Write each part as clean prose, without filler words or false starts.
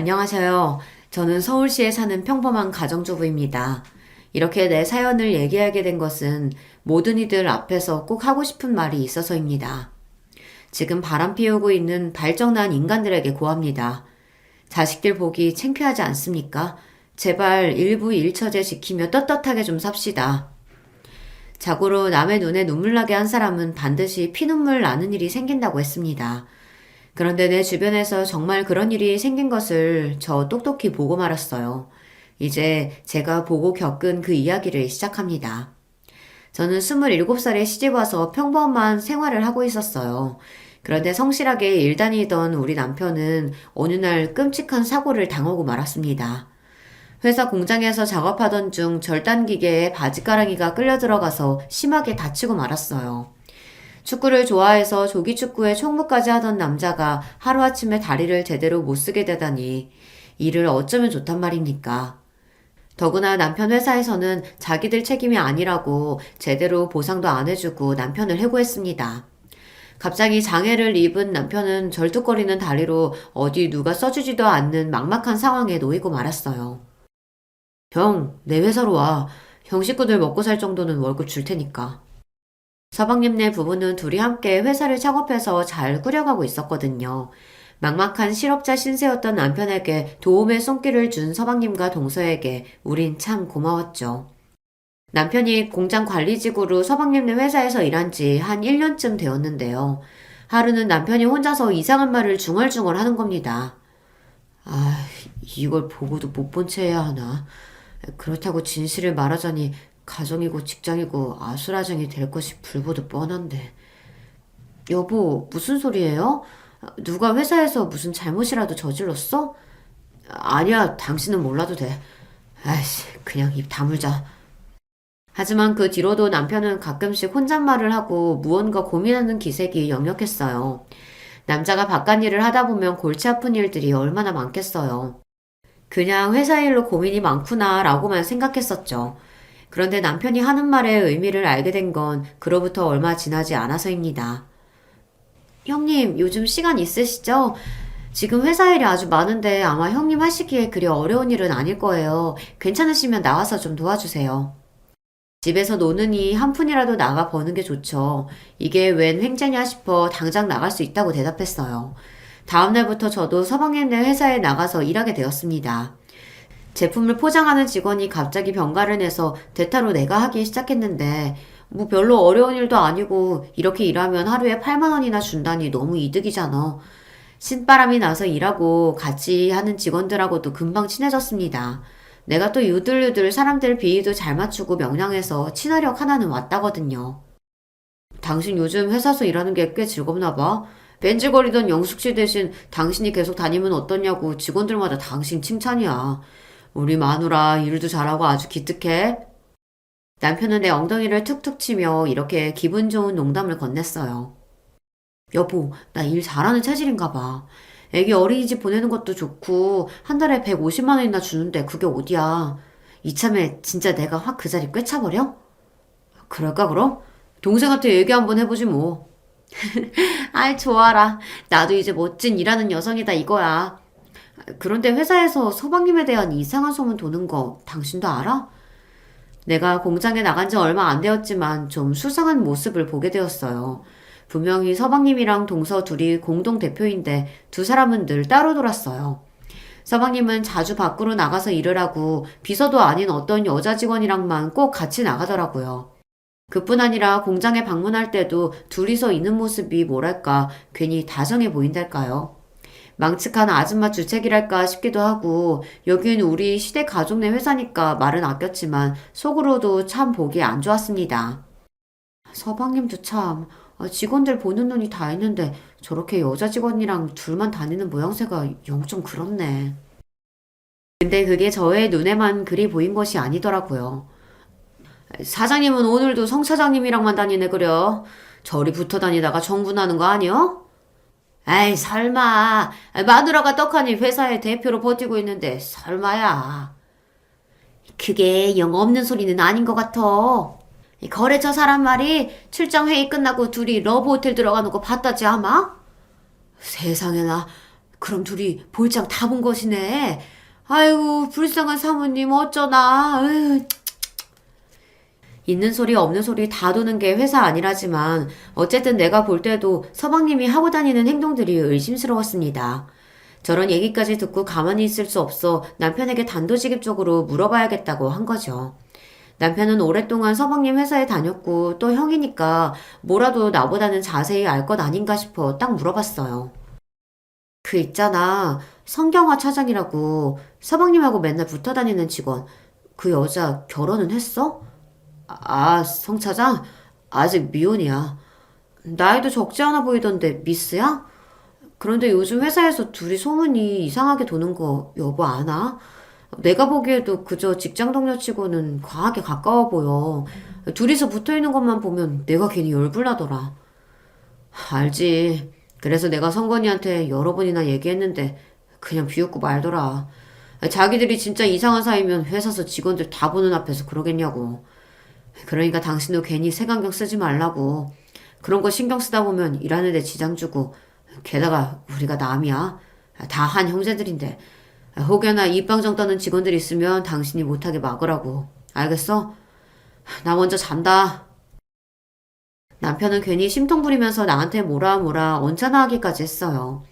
안녕하세요. 저는 서울시에 사는 평범한 가정주부입니다. 이렇게 내 사연을 얘기하게 된 것은 모든 이들 앞에서 꼭 하고 싶은 말이 있어서입니다. 지금 바람 피우고 있는 발정난 인간들에게 고합니다. 자식들 보기 창피하지 않습니까? 제발 일부 일처제 지키며 떳떳하게 좀 삽시다. 자고로 남의 눈에 눈물 나게 한 사람은 반드시 피눈물 나는 일이 생긴다고 했습니다. 그런데 내 주변에서 정말 그런 일이 생긴 것을 저 똑똑히 보고 말았어요. 이제 제가 보고 겪은 그 이야기를 시작합니다. 저는 27살에 시집와서 평범한 생활을 하고 있었어요. 그런데 성실하게 일 다니던 우리 남편은 어느 날 끔찍한 사고를 당하고 말았습니다. 회사 공장에서 작업하던 중 절단기계에 바지가랑이가 끌려 들어가서 심하게 다치고 말았어요. 축구를 좋아해서 조기축구에 총무까지 하던 남자가 하루아침에 다리를 제대로 못 쓰게 되다니 이를 어쩌면 좋단 말입니까? 더구나 남편 회사에서는 자기들 책임이 아니라고 제대로 보상도 안 해주고 남편을 해고했습니다. 갑자기 장애를 입은 남편은 절뚝거리는 다리로 어디 누가 써주지도 않는 막막한 상황에 놓이고 말았어요. 형, 내 회사로 와. 형 식구들 먹고 살 정도는 월급 줄 테니까. 서방님네 부부는 둘이 함께 회사를 창업해서 잘 꾸려가고 있었거든요. 막막한 실업자 신세였던 남편에게 도움의 손길을 준 서방님과 동서에게 우린 참 고마웠죠. 남편이 공장 관리직으로 서방님네 회사에서 일한 지 한 1년쯤 되었는데요. 하루는 남편이 혼자서 이상한 말을 중얼중얼 하는 겁니다. 아, 이걸 보고도 못 본 채 해야 하나. 그렇다고 진실을 말하자니 가정이고 직장이고 아수라장이 될 것이 불보듯 뻔한데. 여보, 무슨 소리예요? 누가 회사에서 무슨 잘못이라도 저질렀어? 아니야, 당신은 몰라도 돼. 아이씨, 그냥 입 다물자. 하지만 그 뒤로도 남편은 가끔씩 혼잣말을 하고 무언가 고민하는 기색이 역력했어요. 남자가 바깥일을 하다 보면 골치 아픈 일들이 얼마나 많겠어요. 그냥 회사 일로 고민이 많구나 라고만 생각했었죠. 그런데 남편이 하는 말의 의미를 알게 된 건 그로부터 얼마 지나지 않아서입니다. 형님, 요즘 시간 있으시죠? 지금 회사 일이 아주 많은데 아마 형님 하시기에 그리 어려운 일은 아닐 거예요. 괜찮으시면 나와서 좀 도와주세요. 집에서 노느니 한 푼이라도 나가 버는 게 좋죠. 이게 웬 횡재냐 싶어 당장 나갈 수 있다고 대답했어요. 다음날부터 저도 서방님네 회사에 나가서 일하게 되었습니다. 제품을 포장하는 직원이 갑자기 병가를 내서 대타로 내가 하기 시작했는데 뭐 별로 어려운 일도 아니고 이렇게 일하면 하루에 8만 원이나 준다니 너무 이득이잖아. 신바람이 나서 일하고 같이 하는 직원들하고도 금방 친해졌습니다. 내가 또 유들유들 사람들 비위도 잘 맞추고 명랑해서 친화력 하나는 왔다거든요. 당신 요즘 회사에서 일하는 게 꽤 즐겁나 봐. 벤질거리던 영숙씨 대신 당신이 계속 다니면 어떠냐고 직원들마다 당신 칭찬이야. 우리 마누라 일도 잘하고 아주 기특해. 남편은 내 엉덩이를 툭툭 치며 이렇게 기분 좋은 농담을 건넸어요. 여보, 나 일 잘하는 체질인가 봐. 애기 어린이집 보내는 것도 좋고 한 달에 150만 원이나 주는데 그게 어디야. 이참에 진짜 내가 확 그 자리 꿰차버려? 그럴까 그럼? 동생한테 얘기 한번 해보지 뭐. 아이 좋아라. 나도 이제 멋진 일하는 여성이다 이거야. 그런데 회사에서 서방님에 대한 이상한 소문 도는 거 당신도 알아? 내가 공장에 나간 지 얼마 안 되었지만 좀 수상한 모습을 보게 되었어요. 분명히 서방님이랑 동서 둘이 공동 대표인데 두 사람은 늘 따로 놀았어요. 서방님은 자주 밖으로 나가서 일을 하고 비서도 아닌 어떤 여자 직원이랑만 꼭 같이 나가더라고요. 그뿐 아니라 공장에 방문할 때도 둘이서 있는 모습이 뭐랄까 괜히 다정해 보인달까요? 망측한 아줌마 주책이랄까 싶기도 하고 여긴 우리 시댁 가족 내 회사니까 말은 아꼈지만 속으로도 참 보기 안 좋았습니다. 서방님도 참 직원들 보는 눈이 다 있는데 저렇게 여자 직원이랑 둘만 다니는 모양새가 영 좀 그렇네. 근데 그게 저의 눈에만 그리 보인 것이 아니더라고요. 사장님은 오늘도 성 차장님이랑만 다니네 그려. 저리 붙어 다니다가 정분하는 거 아니여? 에이 설마 마누라가 떡하니 회사의 대표로 버티고 있는데 설마야. 그게 영 없는 소리는 아닌 것 같아. 거래처 사람 말이 출장 회의 끝나고 둘이 러브 호텔 들어가는 거 봤다지 아마? 세상에나 그럼 둘이 볼장 다 본 것이네. 아이고, 불쌍한 사모님 어쩌나. 으. 있는 소리 없는 소리 다 도는 게 회사 아니라지만 어쨌든 내가 볼 때도 서방님이 하고 다니는 행동들이 의심스러웠습니다. 저런 얘기까지 듣고 가만히 있을 수 없어 남편에게 단도직입적으로 물어봐야겠다고 한 거죠. 남편은 오랫동안 서방님 회사에 다녔고 또 형이니까 뭐라도 나보다는 자세히 알 것 아닌가 싶어 딱 물어봤어요. 그 있잖아. 성경화 차장이라고 서방님하고 맨날 붙어 다니는 직원. 그 여자 결혼은 했어? 성 차장? 아직 미혼이야. 나이도 적지 않아 보이던데 미스야? 그런데 요즘 회사에서 둘이 소문이 이상하게 도는 거 여보 아나? 내가 보기에도 그저 직장 동료치고는 과하게 가까워 보여. 둘이서 붙어 있는 것만 보면 내가 괜히 열불나더라. 알지. 그래서 내가 성건이한테 여러 번이나 얘기했는데 그냥 비웃고 말더라. 자기들이 진짜 이상한 사이면 회사서 직원들 다 보는 앞에서 그러겠냐고. 그러니까 당신도 괜히 색안경 쓰지 말라고. 그런 거 신경 쓰다 보면 일하는 데 지장 주고. 게다가 우리가 남이야. 다 한 형제들인데. 혹여나 입방정 떠는 직원들 있으면 당신이 못하게 막으라고. 알겠어? 나 먼저 잔다. 남편은 괜히 심통 부리면서 나한테 뭐라 뭐라 언짢아 하기까지 했어요.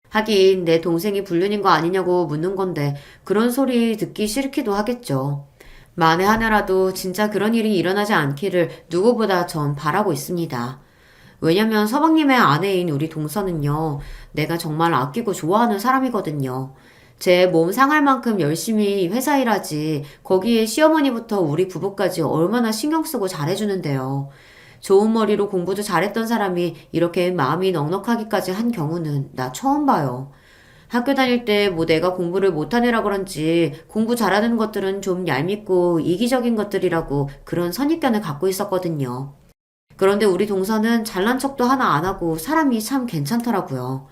하긴 내 동생이 불륜인 거 아니냐고 묻는 건데 그런 소리 듣기 싫기도 하겠죠. 만에 하나라도 진짜 그런 일이 일어나지 않기를 누구보다 전 바라고 있습니다. 왜냐면 서방님의 아내인 우리 동서는요, 내가 정말 아끼고 좋아하는 사람이거든요. 제 몸 상할 만큼 열심히 회사 일하지, 거기에 시어머니부터 우리 부부까지 얼마나 신경 쓰고 잘해주는데요. 좋은 머리로 공부도 잘했던 사람이 이렇게 마음이 넉넉하기까지 한 경우는 나 처음 봐요. 학교 다닐 때 뭐 내가 공부를 못한 애라 그런지 공부 잘하는 것들은 좀 얄밉고 이기적인 것들이라고 그런 선입견을 갖고 있었거든요. 그런데 우리 동서는 잘난 척도 하나 안 하고 사람이 참 괜찮더라고요.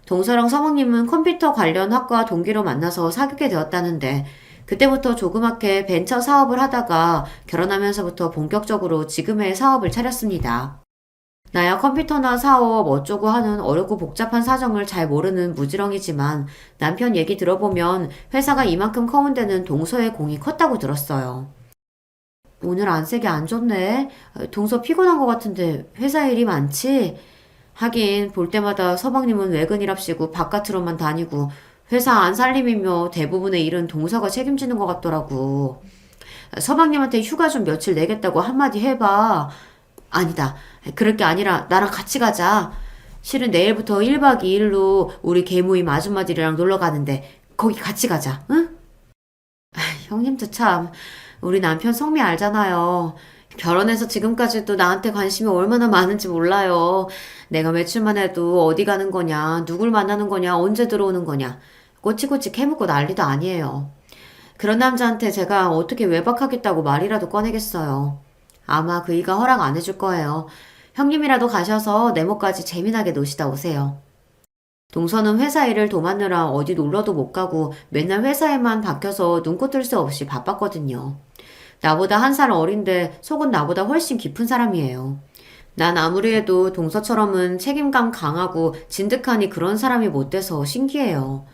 동서랑 서방님은 컴퓨터 관련 학과 동기로 만나서 사귀게 되었다는데 그때부터 조그맣게 벤처 사업을 하다가 결혼하면서부터 본격적으로 지금의 사업을 차렸습니다. 나야 컴퓨터나 사업 어쩌고 하는 어렵고 복잡한 사정을 잘 모르는 무지렁이지만 남편 얘기 들어보면 회사가 이만큼 커온 데는 동서의 공이 컸다고 들었어요. 오늘 안색이 안 좋네. 동서 피곤한 것 같은데 회사 일이 많지? 하긴 볼 때마다 서방님은 외근이랍시고 바깥으로만 다니고 회사 안 살림이며 대부분의 일은 동서가 책임지는 것 같더라고. 서방님한테 휴가 좀 며칠 내겠다고 한마디 해봐. 아니다. 그럴 게 아니라 나랑 같이 가자. 실은 내일부터 1박 2일로 우리 계모임 아줌마들이랑 놀러 가는데 거기 같이 가자. 응? 형님도 참 우리 남편 성미 알잖아요. 결혼해서 지금까지도 나한테 관심이 얼마나 많은지 몰라요. 내가 며칠만 해도 어디 가는 거냐, 누굴 만나는 거냐, 언제 들어오는 거냐. 꼬치꼬치 캐묻고 난리도 아니에요. 그런 남자한테 제가 어떻게 외박하겠다고 말이라도 꺼내겠어요. 아마 그이가 허락 안 해줄 거예요. 형님이라도 가셔서 네모까지 재미나게 노시다 오세요. 동서는 회사 일을 도맡느라 어디 놀러도 못 가고 맨날 회사에만 박혀서 눈코 뜰 새 없이 바빴거든요. 나보다 한 살 어린데 속은 나보다 훨씬 깊은 사람이에요. 난 아무리 해도 동서처럼은 책임감 강하고 진득하니 그런 사람이 못 돼서 신기해요.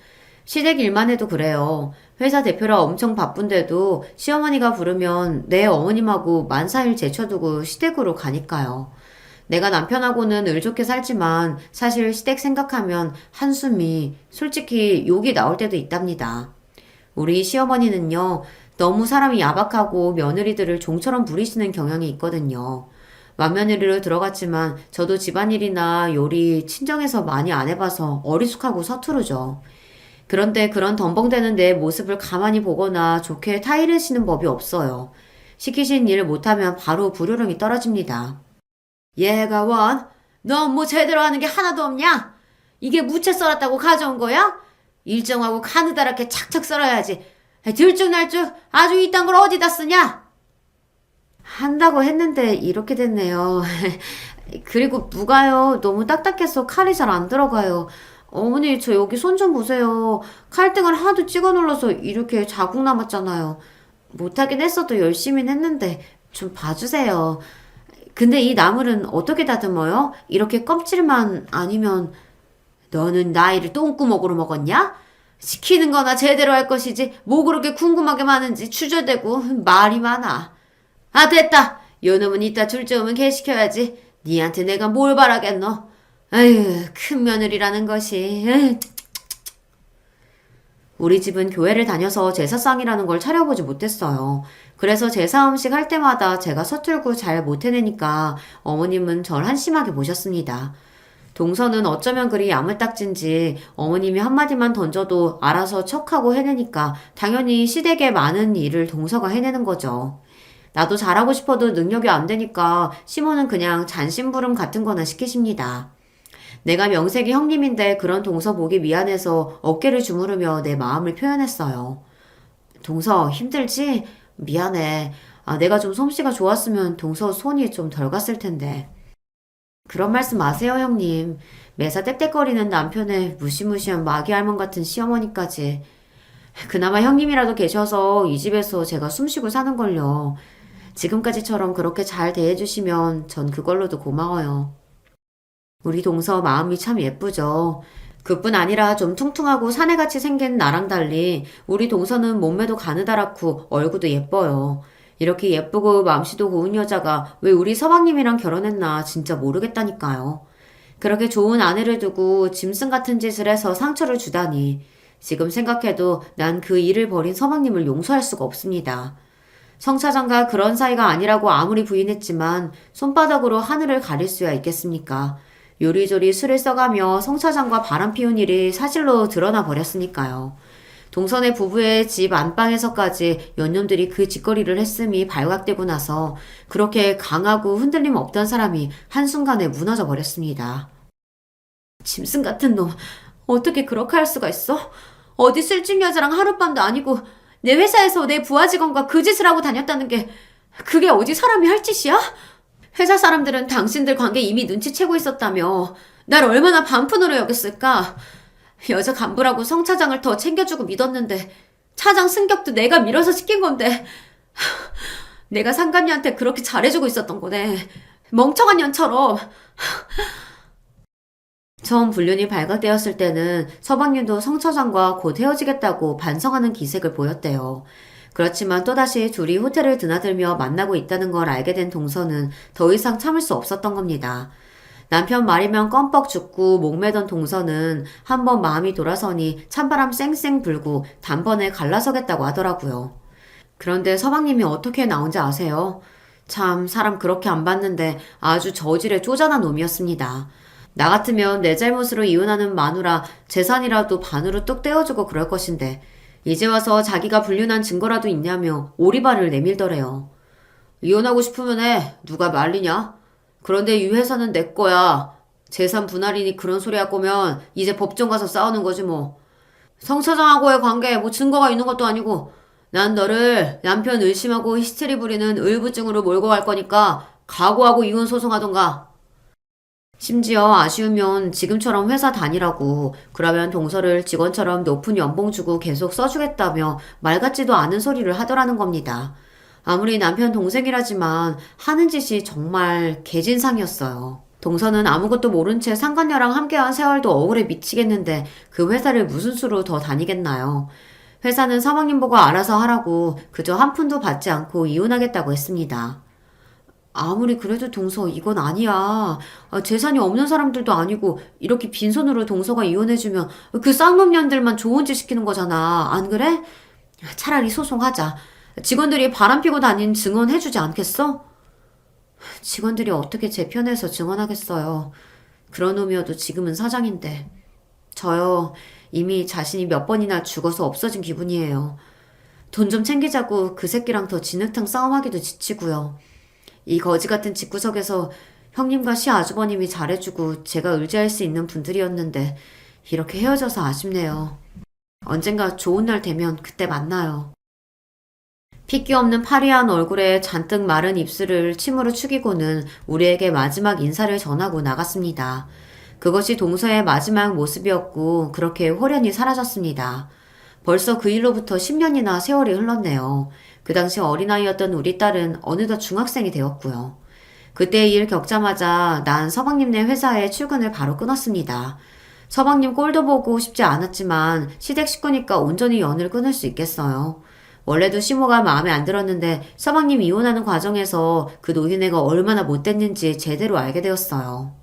시댁 일만 해도 그래요. 회사 대표라 엄청 바쁜데도 시어머니가 부르면 내 어머님하고 만사일 제쳐두고 시댁으로 가니까요. 내가 남편하고는 을 좋게 살지만 사실 시댁 생각하면 한숨이 솔직히 욕이 나올 때도 있답니다. 우리 시어머니는요, 너무 사람이 야박하고 며느리들을 종처럼 부리시는 경향이 있거든요. 맏며느리로 들어갔지만 저도 집안일이나 요리 친정에서 많이 안 해봐서 어리숙하고 서투르죠. 그런데 그런 덤벙대는 내 모습을 가만히 보거나 좋게 타이르시는 법이 없어요. 시키신 일을 못하면 바로 불효령이 떨어집니다. 얘가 원, 너 뭐 제대로 하는 게 하나도 없냐? 이게 무채 썰었다고 가져온 거야? 일정하고 가느다랗게 착착 썰어야지. 들쭉날쭉 아주 이딴 걸 어디다 쓰냐? 한다고 했는데 이렇게 됐네요. 그리고 무가요. 너무 딱딱해서 칼이 잘 안 들어가요. 어머니 저 여기 손 좀 보세요. 칼등을 하도 찍어 눌러서 이렇게 자국 남았잖아요. 못하긴 했어도 열심히 했는데 좀 봐주세요. 근데 이 나물은 어떻게 다듬어요? 이렇게 껍질만 아니면 너는 나이를 똥구멍으로 먹었냐? 시키는 거나 제대로 할 것이지 뭐 그렇게 궁금하게 많은지 추저대고 말이 많아. 아 됐다. 요놈은 이따 둘째 오면 개시켜야지. 니한테 내가 뭘 바라겠노. 아유 큰 며느리라는 것이. 에휴. 우리 집은 교회를 다녀서 제사상이라는 걸 차려보지 못했어요. 그래서 제사 음식 할 때마다 제가 서툴고 잘 못해내니까 어머님은 절 한심하게 보셨습니다. 동서는 어쩌면 그리 야물딱진지 어머님이 한마디만 던져도 알아서 척하고 해내니까 당연히 시댁의 많은 일을 동서가 해내는 거죠. 나도 잘하고 싶어도 능력이 안 되니까 시모는 그냥 잔심부름 같은 거나 시키십니다. 내가 명색이 형님인데 그런 동서 보기 미안해서 어깨를 주무르며 내 마음을 표현했어요. 동서 힘들지? 미안해. 아, 내가 좀 솜씨가 좋았으면 동서 손이 좀 덜 갔을 텐데. 그런 말씀 마세요, 형님. 매사 떽떽거리는 남편의 무시무시한 마귀 할멈 같은 시어머니까지. 그나마 형님이라도 계셔서 이 집에서 제가 숨쉬고 사는걸요. 지금까지처럼 그렇게 잘 대해주시면 전 그걸로도 고마워요. 우리 동서 마음이 참 예쁘죠. 그뿐 아니라 좀 퉁퉁하고 사내같이 생긴 나랑 달리 우리 동서는 몸매도 가느다랗고 얼굴도 예뻐요. 이렇게 예쁘고 맘씨도 고운 여자가 왜 우리 서방님이랑 결혼했나 진짜 모르겠다니까요. 그렇게 좋은 아내를 두고 짐승 같은 짓을 해서 상처를 주다니. 지금 생각해도 난 그 일을 벌인 서방님을 용서할 수가 없습니다. 성 차장과 그런 사이가 아니라고 아무리 부인했지만 손바닥으로 하늘을 가릴 수야 있겠습니까? 요리조리 술을 써가며 성 차장과 바람 피운 일이 사실로 드러나 버렸으니까요. 동선의 부부의 집 안방에서까지 연놈들이 그 짓거리를 했음이 발각되고 나서 그렇게 강하고 흔들림 없던 사람이 한순간에 무너져 버렸습니다. 짐승 같은 놈, 어떻게 그렇게 할 수가 있어? 어디 쓸집 여자랑 하룻밤도 아니고 내 회사에서 내 부하 직원과 그 짓을 하고 다녔다는 게 그게 어디 사람이 할 짓이야? 회사 사람들은 당신들 관계 이미 눈치채고 있었다며 날 얼마나 반푼으로 여겼을까? 여자 간부라고 성 차장을 더 챙겨주고 믿었는데 차장 승격도 내가 밀어서 시킨 건데 내가 상간녀한테 그렇게 잘해주고 있었던 거네. 멍청한 년처럼. 처음 불륜이 발각되었을 때는 서방님도 성 차장과 곧 헤어지겠다고 반성하는 기색을 보였대요. 그렇지만 또다시 둘이 호텔을 드나들며 만나고 있다는 걸 알게 된 동서는 더 이상 참을 수 없었던 겁니다. 남편 말이면 껌뻑 죽고 목매던 동서는 한번 마음이 돌아서니 찬바람 쌩쌩 불고 단번에 갈라서겠다고 하더라고요. 그런데 서방님이 어떻게 나온지 아세요? 참 사람 그렇게 안 봤는데 아주 저질의 쪼잔한 놈이었습니다. 나 같으면 내 잘못으로 이혼하는 마누라 재산이라도 반으로 뚝 떼어주고 그럴 것인데 이제 와서 자기가 불륜한 증거라도 있냐며 오리발을 내밀더래요. 이혼하고 싶으면 해. 누가 말리냐? 그런데 이 회사는 내 거야. 재산 분할이니 그런 소리 할 거면 이제 법정 가서 싸우는 거지 뭐. 성 차장하고의 관계에 뭐 증거가 있는 것도 아니고 난 너를 남편 의심하고 히스테리 부리는 의부증으로 몰고 갈 거니까 각오하고 이혼 소송하던가. 심지어 아쉬우면 지금처럼 회사 다니라고 그러면 동서를 직원처럼 높은 연봉 주고 계속 써주겠다며 말 같지도 않은 소리를 하더라는 겁니다. 아무리 남편 동생이라지만 하는 짓이 정말 개진상이었어요. 동서는 아무것도 모른 채 상간녀랑 함께한 세월도 억울해 미치겠는데 그 회사를 무슨 수로 더 다니겠나요? 회사는 사모님 보고 알아서 하라고 그저 한 푼도 받지 않고 이혼하겠다고 했습니다. 아무리 그래도 동서 이건 아니야. 재산이 없는 사람들도 아니고 이렇게 빈손으로 동서가 이혼해주면 그 쌍놈년들만 좋은 짓 시키는 거잖아. 안 그래? 차라리 소송하자. 직원들이 바람피고 다닌 증언해주지 않겠어? 직원들이 어떻게 제 편에서 증언하겠어요. 그런 놈이어도 지금은 사장인데. 저요. 이미 자신이 몇 번이나 죽어서 없어진 기분이에요. 돈 좀 챙기자고 그 새끼랑 더 진흙탕 싸움하기도 지치고요. 이 거지 같은 집구석에서 형님과 시아주버님이 잘해주고 제가 의지할 수 있는 분들이었는데 이렇게 헤어져서 아쉽네요. 언젠가 좋은 날 되면 그때 만나요. 핏기 없는 파리한 얼굴에 잔뜩 마른 입술을 침으로 축이고는 우리에게 마지막 인사를 전하고 나갔습니다. 그것이 동서의 마지막 모습이었고 그렇게 홀연히 사라졌습니다. 벌써 그 일로부터 10년이나 세월이 흘렀네요. 그 당시 어린아이였던 우리 딸은 어느덧 중학생이 되었고요. 그때 일 겪자마자 난 서방님네 회사에 출근을 바로 끊었습니다. 서방님 꼴도 보고 싶지 않았지만 시댁 식구니까 온전히 연을 끊을 수 있겠어요. 원래도 시모가 마음에 안 들었는데 서방님 이혼하는 과정에서 그 노인네가 얼마나 못됐는지 제대로 알게 되었어요.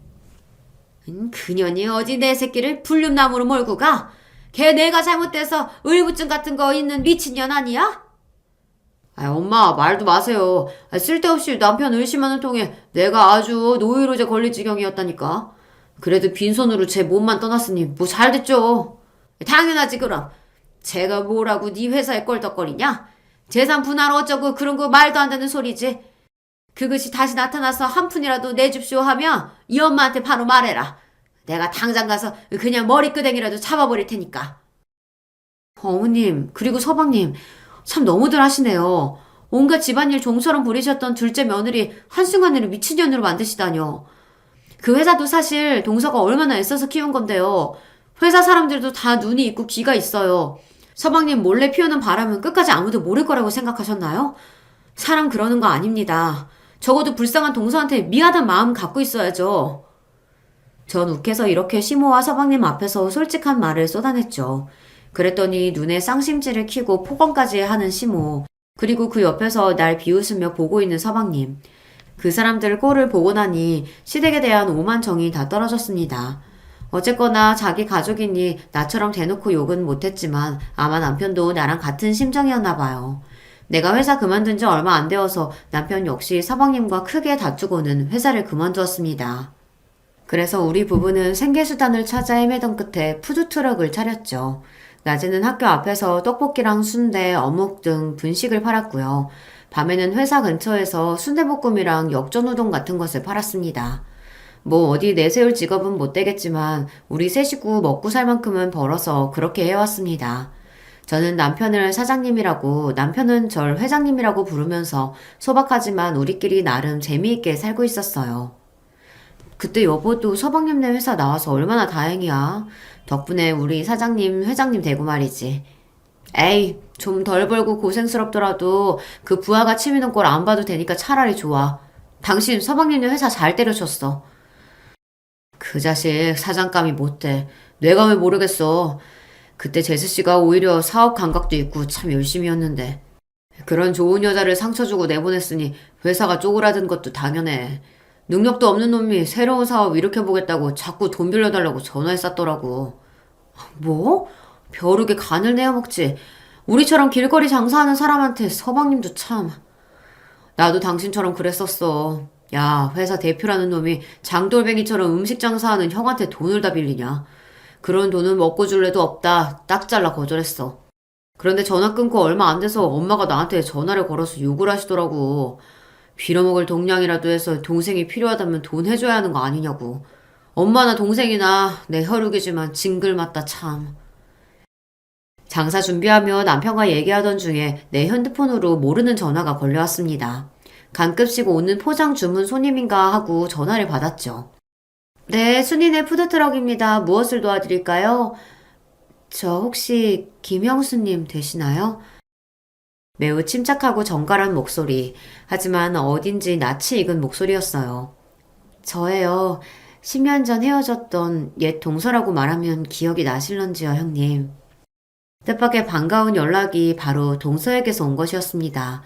그년이 어디 내 새끼를 불륜나무로 몰고 가? 걔 내가 잘못돼서 의부증 같은 거 있는 미친년 아니야? 엄마 말도 마세요. 쓸데없이 남편 의심하는 통에 내가 아주 노이로제 걸릴 지경이었다니까. 그래도 빈손으로 제 몸만 떠났으니 뭐 잘됐죠. 당연하지 그럼. 제가 뭐라고 네 회사에 껄떡거리냐? 재산 분할 어쩌고 그런 거 말도 안 되는 소리지. 그것이 다시 나타나서 한 푼이라도 내줍쇼 하면 이 엄마한테 바로 말해라. 내가 당장 가서 그냥 머리끄댕이라도 잡아버릴 테니까. 어머님 그리고 서방님 참 너무들 하시네요. 온갖 집안일 종처럼 부리셨던 둘째 며느리 한순간으로 미친년으로 만드시다뇨. 그 회사도 사실 동서가 얼마나 애써서 키운 건데요. 회사 사람들도 다 눈이 있고 귀가 있어요. 서방님 몰래 피우는 바람은 끝까지 아무도 모를 거라고 생각하셨나요? 사람 그러는 거 아닙니다. 적어도 불쌍한 동서한테 미안한 마음 갖고 있어야죠. 전 욱해서 이렇게 시모와 서방님 앞에서 솔직한 말을 쏟아냈죠. 그랬더니 눈에 쌍심지를 켜고 폭언까지 하는 시모, 그리고 그 옆에서 날 비웃으며 보고 있는 서방님. 그 사람들 꼴을 보고 나니 시댁에 대한 오만정이 다 떨어졌습니다. 어쨌거나 자기 가족이니 나처럼 대놓고 욕은 못했지만 아마 남편도 나랑 같은 심정이었나 봐요. 내가 회사 그만둔 지 얼마 안 되어서 남편 역시 서방님과 크게 다투고는 회사를 그만두었습니다. 그래서 우리 부부는 생계수단을 찾아 헤매던 끝에 푸드트럭을 차렸죠. 낮에는 학교 앞에서 떡볶이랑 순대, 어묵 등 분식을 팔았고요. 밤에는 회사 근처에서 순대볶음이랑 역전우동 같은 것을 팔았습니다. 뭐 어디 내세울 직업은 못 되겠지만 우리 세 식구 먹고 살 만큼은 벌어서 그렇게 해왔습니다. 저는 남편을 사장님이라고 남편은 절 회장님이라고 부르면서 소박하지만 우리끼리 나름 재미있게 살고 있었어요. 그때 여보도 서방님네 회사 나와서 얼마나 다행이야. 덕분에 우리 사장님, 회장님 되고 말이지. 에이, 좀 덜 벌고 고생스럽더라도 그 부하가 치미는 꼴 안 봐도 되니까 차라리 좋아. 당신 서방님네 회사 잘 때려쳤어. 그 자식 사장감이 못돼. 내가 왜 모르겠어. 그때 제스씨가 오히려 사업 감각도 있고 참 열심히였는데. 그런 좋은 여자를 상처 주고 내보냈으니 회사가 쪼그라든 것도 당연해. 능력도 없는 놈이 새로운 사업 일으켜보겠다고 자꾸 돈 빌려달라고 전화해 쌌더라고. 뭐? 벼룩에 간을 내어먹지. 우리처럼 길거리 장사하는 사람한테 서방님도 참. 나도 당신처럼 그랬었어. 야, 회사 대표라는 놈이 장돌뱅이처럼 음식 장사하는 형한테 돈을 다 빌리냐. 그런 돈은 먹고 줄 애도 없다. 딱 잘라 거절했어. 그런데 전화 끊고 얼마 안 돼서 엄마가 나한테 전화를 걸어서 욕을 하시더라고. 빌어먹을 동량이라도 해서 동생이 필요하다면 돈 해줘야 하는 거 아니냐고. 엄마나 동생이나 내 혈육이지만 징글맞다 참. 장사 준비하며 남편과 얘기하던 중에 내 핸드폰으로 모르는 전화가 걸려왔습니다. 가끔씩 오는 포장 주문 손님인가 하고 전화를 받았죠. 네, 순이네 푸드트럭입니다. 무엇을 도와드릴까요? 저 혹시 김영수님 되시나요? 매우 침착하고 정갈한 목소리. 하지만 어딘지 낯이 익은 목소리였어요. 저예요. 10년 전 헤어졌던 옛 동서라고 말하면 기억이 나실런지요, 형님. 뜻밖의 반가운 연락이 바로 동서에게서 온 것이었습니다.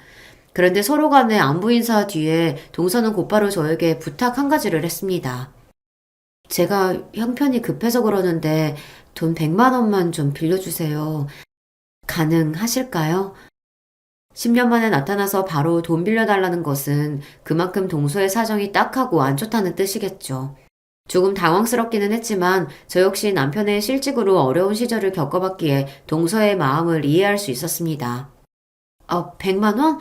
그런데 서로 간의 안부 인사 뒤에 동서는 곧바로 저에게 부탁 한 가지를 했습니다. 제가 형편이 급해서 그러는데 돈 100만 원만 좀 빌려주세요. 가능하실까요? 10년 만에 나타나서 바로 돈 빌려달라는 것은 그만큼 동서의 사정이 딱하고 안 좋다는 뜻이겠죠. 조금 당황스럽기는 했지만 저 역시 남편의 실직으로 어려운 시절을 겪어봤기에 동서의 마음을 이해할 수 있었습니다. 100만 원?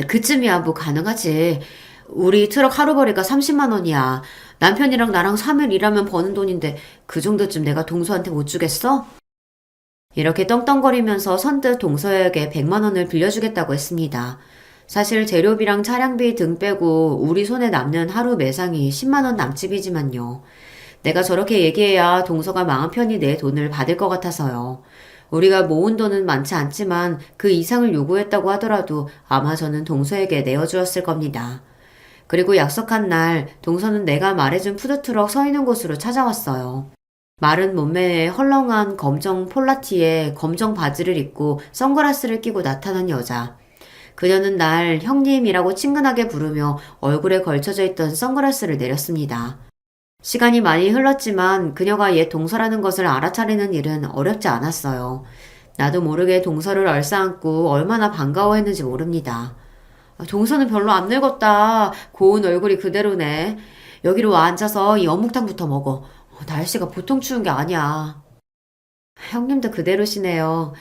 그쯤이야 뭐 가능하지. 우리 트럭 하루벌이가 30만 원이야. 남편이랑 나랑 3일 일하면 버는 돈인데 그 정도쯤 내가 동서한테 못 주겠어? 이렇게 떵떵거리면서 선뜻 동서에게 100만 원을 빌려주겠다고 했습니다. 사실 재료비랑 차량비 등 빼고 우리 손에 남는 하루 매상이 10만 원 남짓이지만요. 내가 저렇게 얘기해야 동서가 마음 편히 내 돈을 받을 것 같아서요. 우리가 모은 돈은 많지 않지만 그 이상을 요구했다고 하더라도 아마 저는 동서에게 내어주었을 겁니다. 그리고 약속한 날 동서는 내가 말해준 푸드트럭 서 있는 곳으로 찾아왔어요. 마른 몸매에 헐렁한 검정 폴라티에 검정 바지를 입고 선글라스를 끼고 나타난 여자. 그녀는 날 형님이라고 친근하게 부르며 얼굴에 걸쳐져 있던 선글라스를 내렸습니다. 시간이 많이 흘렀지만 그녀가 옛 동서라는 것을 알아차리는 일은 어렵지 않았어요. 나도 모르게 동서를 얼싸안고 얼마나 반가워했는지 모릅니다. 동서는 별로 안 늙었다. 고운 얼굴이 그대로네. 여기로 와 앉아서 이 어묵탕부터 먹어. 날씨가 보통 추운 게 아니야. 형님도 그대로시네요.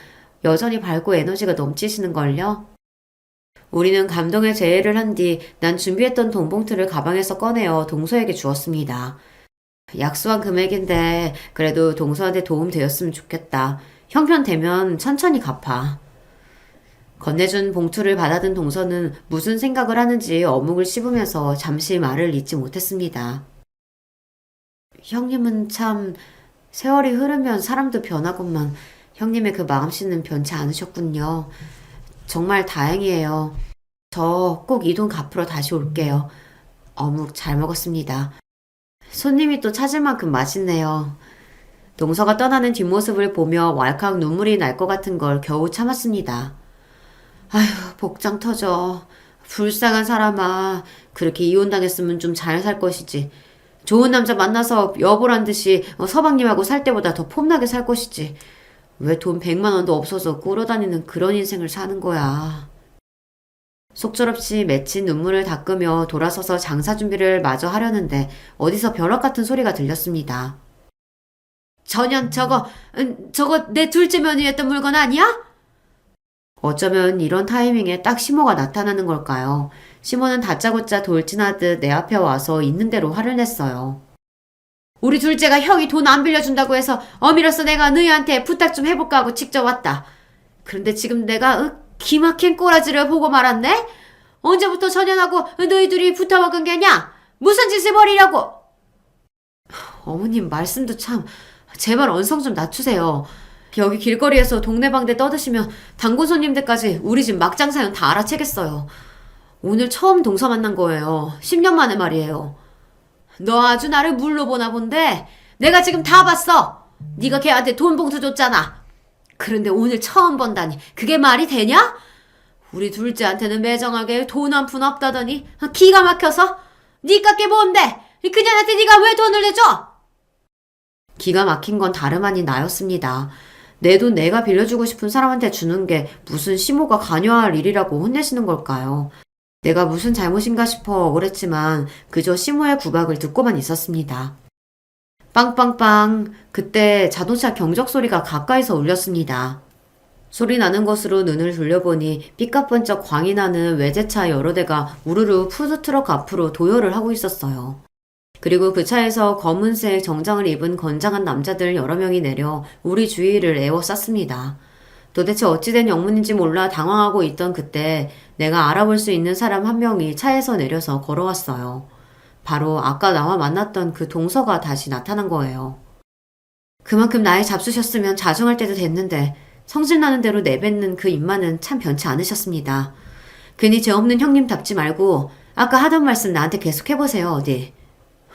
여전히 밝고 에너지가 넘치시는걸요? 우리는 감동의 재해를 한 뒤 난 준비했던 돈 봉투를 가방에서 꺼내어 동서에게 주었습니다. 약소한 금액인데 그래도 동서한테 도움 되었으면 좋겠다. 형편되면 천천히 갚아. 건네준 봉투를 받아든 동서는 무슨 생각을 하는지 어묵을 씹으면서 잠시 말을 잇지 못했습니다. 형님은 참 세월이 흐르면 사람도 변하건만 형님의 그 마음씨는 변치 않으셨군요. 정말 다행이에요. 저 꼭 이 돈 갚으러 다시 올게요. 어묵 잘 먹었습니다. 손님이 또 찾을 만큼 맛있네요. 동서가 떠나는 뒷모습을 보며 왈칵 눈물이 날 것 같은 걸 겨우 참았습니다. 아휴, 복장 터져. 불쌍한 사람아. 그렇게 이혼당했으면 좀 잘 살 것이지. 좋은 남자 만나서 여보란 듯이 서방님하고 살 때보다 더 폼나게 살 것이지. 왜 돈 100만 원도 없어서 끌어다니는 그런 인생을 사는 거야. 속절없이 맺힌 눈물을 닦으며 돌아서서 장사 준비를 마저 하려는데 어디서 벼락 같은 소리가 들렸습니다. 전현 저거 내 둘째 며느리였던 물건 아니야? 어쩌면 이런 타이밍에 딱 시모가 나타나는 걸까요? 시모는 다짜고짜 돌진하듯 내 앞에 와서 있는 대로 화를 냈어요. 우리 둘째가 형이 돈 안 빌려준다고 해서 어미로서 내가 너희한테 부탁 좀 해볼까 하고 직접 왔다. 그런데 지금 내가 기막힌 꼬라지를 보고 말았네? 언제부터 전현하고 너희 둘이 붙어먹은 게냐? 무슨 짓을 벌이려고? 어머님 말씀도 참 제발 언성 좀 낮추세요. 여기 길거리에서 동네방네 떠드시면 단골 손님들까지 우리 집 막장 사연 다 알아채겠어요. 오늘 처음 동서 만난 거예요. 10년 만에 말이에요. 너 아주 나를 물로 보나 본데 내가 지금 다 봤어. 네가 걔한테 돈 봉투 줬잖아. 그런데 오늘 처음 본다니 그게 말이 되냐? 우리 둘째한테는 매정하게 돈 한 푼 없다더니 기가 막혀서 네 깎게 뭔데? 그년한테 네가 왜 돈을 내줘? 기가 막힌 건 다름 아닌 나였습니다. 내 돈 내가 빌려주고 싶은 사람한테 주는 게 무슨 시모가 관여할 일이라고 혼내시는 걸까요? 내가 무슨 잘못인가 싶어 억울했지만 그저 시모의 구박을 듣고만 있었습니다. 빵빵빵. 그때 자동차 경적 소리가 가까이서 울렸습니다. 소리 나는 곳으로 눈을 돌려보니 삐까번쩍 광이 나는 외제차 여러 대가 우르르 푸드트럭 앞으로 도열을 하고 있었어요. 그리고 그 차에서 검은색 정장을 입은 건장한 남자들 여러 명이 내려 우리 주위를 에워쌌습니다. 도대체 어찌된 영문인지 몰라 당황하고 있던 그때 내가 알아볼 수 있는 사람 한 명이 차에서 내려서 걸어왔어요. 바로 아까 나와 만났던 그 동서가 다시 나타난 거예요. 그만큼 나에 잡수셨으면 자중할 때도 됐는데 성질나는 대로 내뱉는 그 입만은 참 변치 않으셨습니다. 괜히 죄 없는 형님답지 말고 아까 하던 말씀 나한테 계속 해보세요. 어디.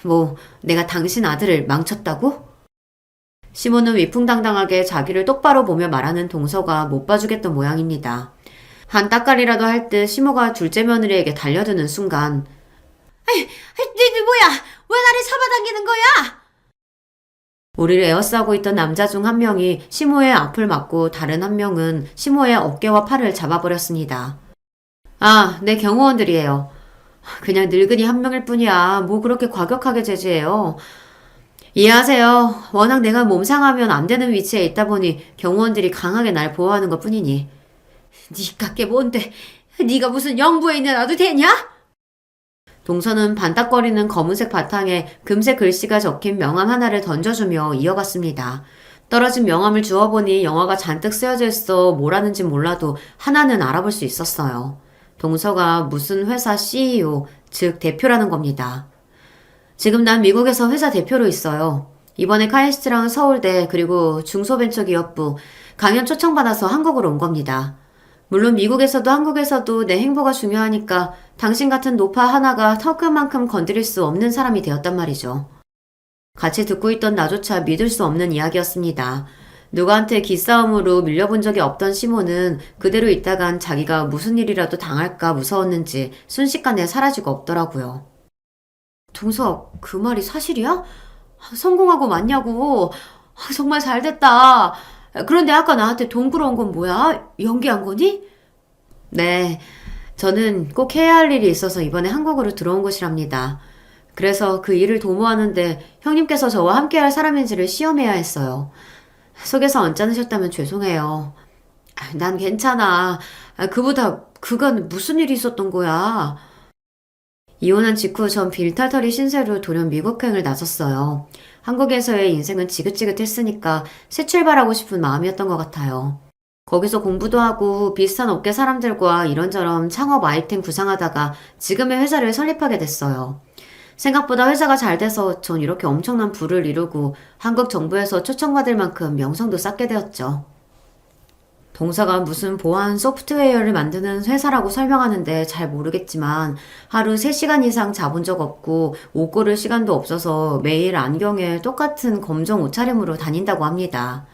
뭐 내가 당신 아들을 망쳤다고? 시모는 위풍당당하게 자기를 똑바로 보며 말하는 동서가 못 봐주겠던 모양입니다. 한 따까리라도 할 듯 시모가 둘째 며느리에게 달려드는 순간 네 뭐야? 왜 나를 잡아당기는 거야? 우리를 에워싸고 있던 남자 중 한 명이 시모의 앞을 막고 다른 한 명은 시모의 어깨와 팔을 잡아버렸습니다. 아, 내 경호원들이에요. 그냥 늙은이 한 명일 뿐이야. 뭐 그렇게 과격하게 제지해요. 이해하세요. 워낙 내가 몸 상하면 안 되는 위치에 있다 보니 경호원들이 강하게 날 보호하는 것 뿐이니. 니가 게 뭔데? 니가 무슨 영부에 있는 아도 되냐? 동서는 반딱거리는 검은색 바탕에 금색 글씨가 적힌 명함 하나를 던져주며 이어갔습니다. 떨어진 명함을 주워보니 영어가 잔뜩 쓰여져 있어 뭐라는지 몰라도 하나는 알아볼 수 있었어요. 동서가 무슨 회사 CEO, 즉 대표라는 겁니다. 지금 난 미국에서 회사 대표로 있어요. 이번에 카이스트랑 서울대 그리고 중소벤처기업부 강연 초청받아서 한국으로 온 겁니다. 물론 미국에서도 한국에서도 내 행보가 중요하니까 당신 같은 노파 하나가 턱그만큼 건드릴 수 없는 사람이 되었단 말이죠. 같이 듣고 있던 나조차 믿을 수 없는 이야기였습니다. 누구한테 기싸움으로 밀려본 적이 없던 시몬은 그대로 있다간 자기가 무슨 일이라도 당할까 무서웠는지 순식간에 사라지고 없더라고요. 동서, 그 말이 사실이야? 성공하고 맞냐고. 정말 잘 됐다. 그런데 아까 나한테 돈 끌어온 건 뭐야? 연기한 거니? 네, 저는 꼭 해야 할 일이 있어서 이번에 한국으로 들어온 것이랍니다. 그래서 그 일을 도모하는데 형님께서 저와 함께할 사람인지를 시험해야 했어요. 속에서 언짢으셨다면 죄송해요. 난 괜찮아. 그보다 그간 무슨 일이 있었던 거야? 이혼한 직후 전 빌탈터리 신세로 돌연 미국행을 나섰어요. 한국에서의 인생은 지긋지긋했으니까 새 출발하고 싶은 마음이었던 것 같아요. 거기서 공부도 하고 비슷한 업계 사람들과 이런저런 창업 아이템 구상하다가 지금의 회사를 설립하게 됐어요. 생각보다 회사가 잘 돼서 전 이렇게 엄청난 부를 이루고 한국 정부에서 초청받을 만큼 명성도 쌓게 되었죠. 동사가 무슨 보안 소프트웨어를 만드는 회사라고 설명하는데 잘 모르겠지만 하루 3시간 이상 자본 적 없고 옷 고를 시간도 없어서 매일 안경에 똑같은 검정 옷차림으로 다닌다고 합니다.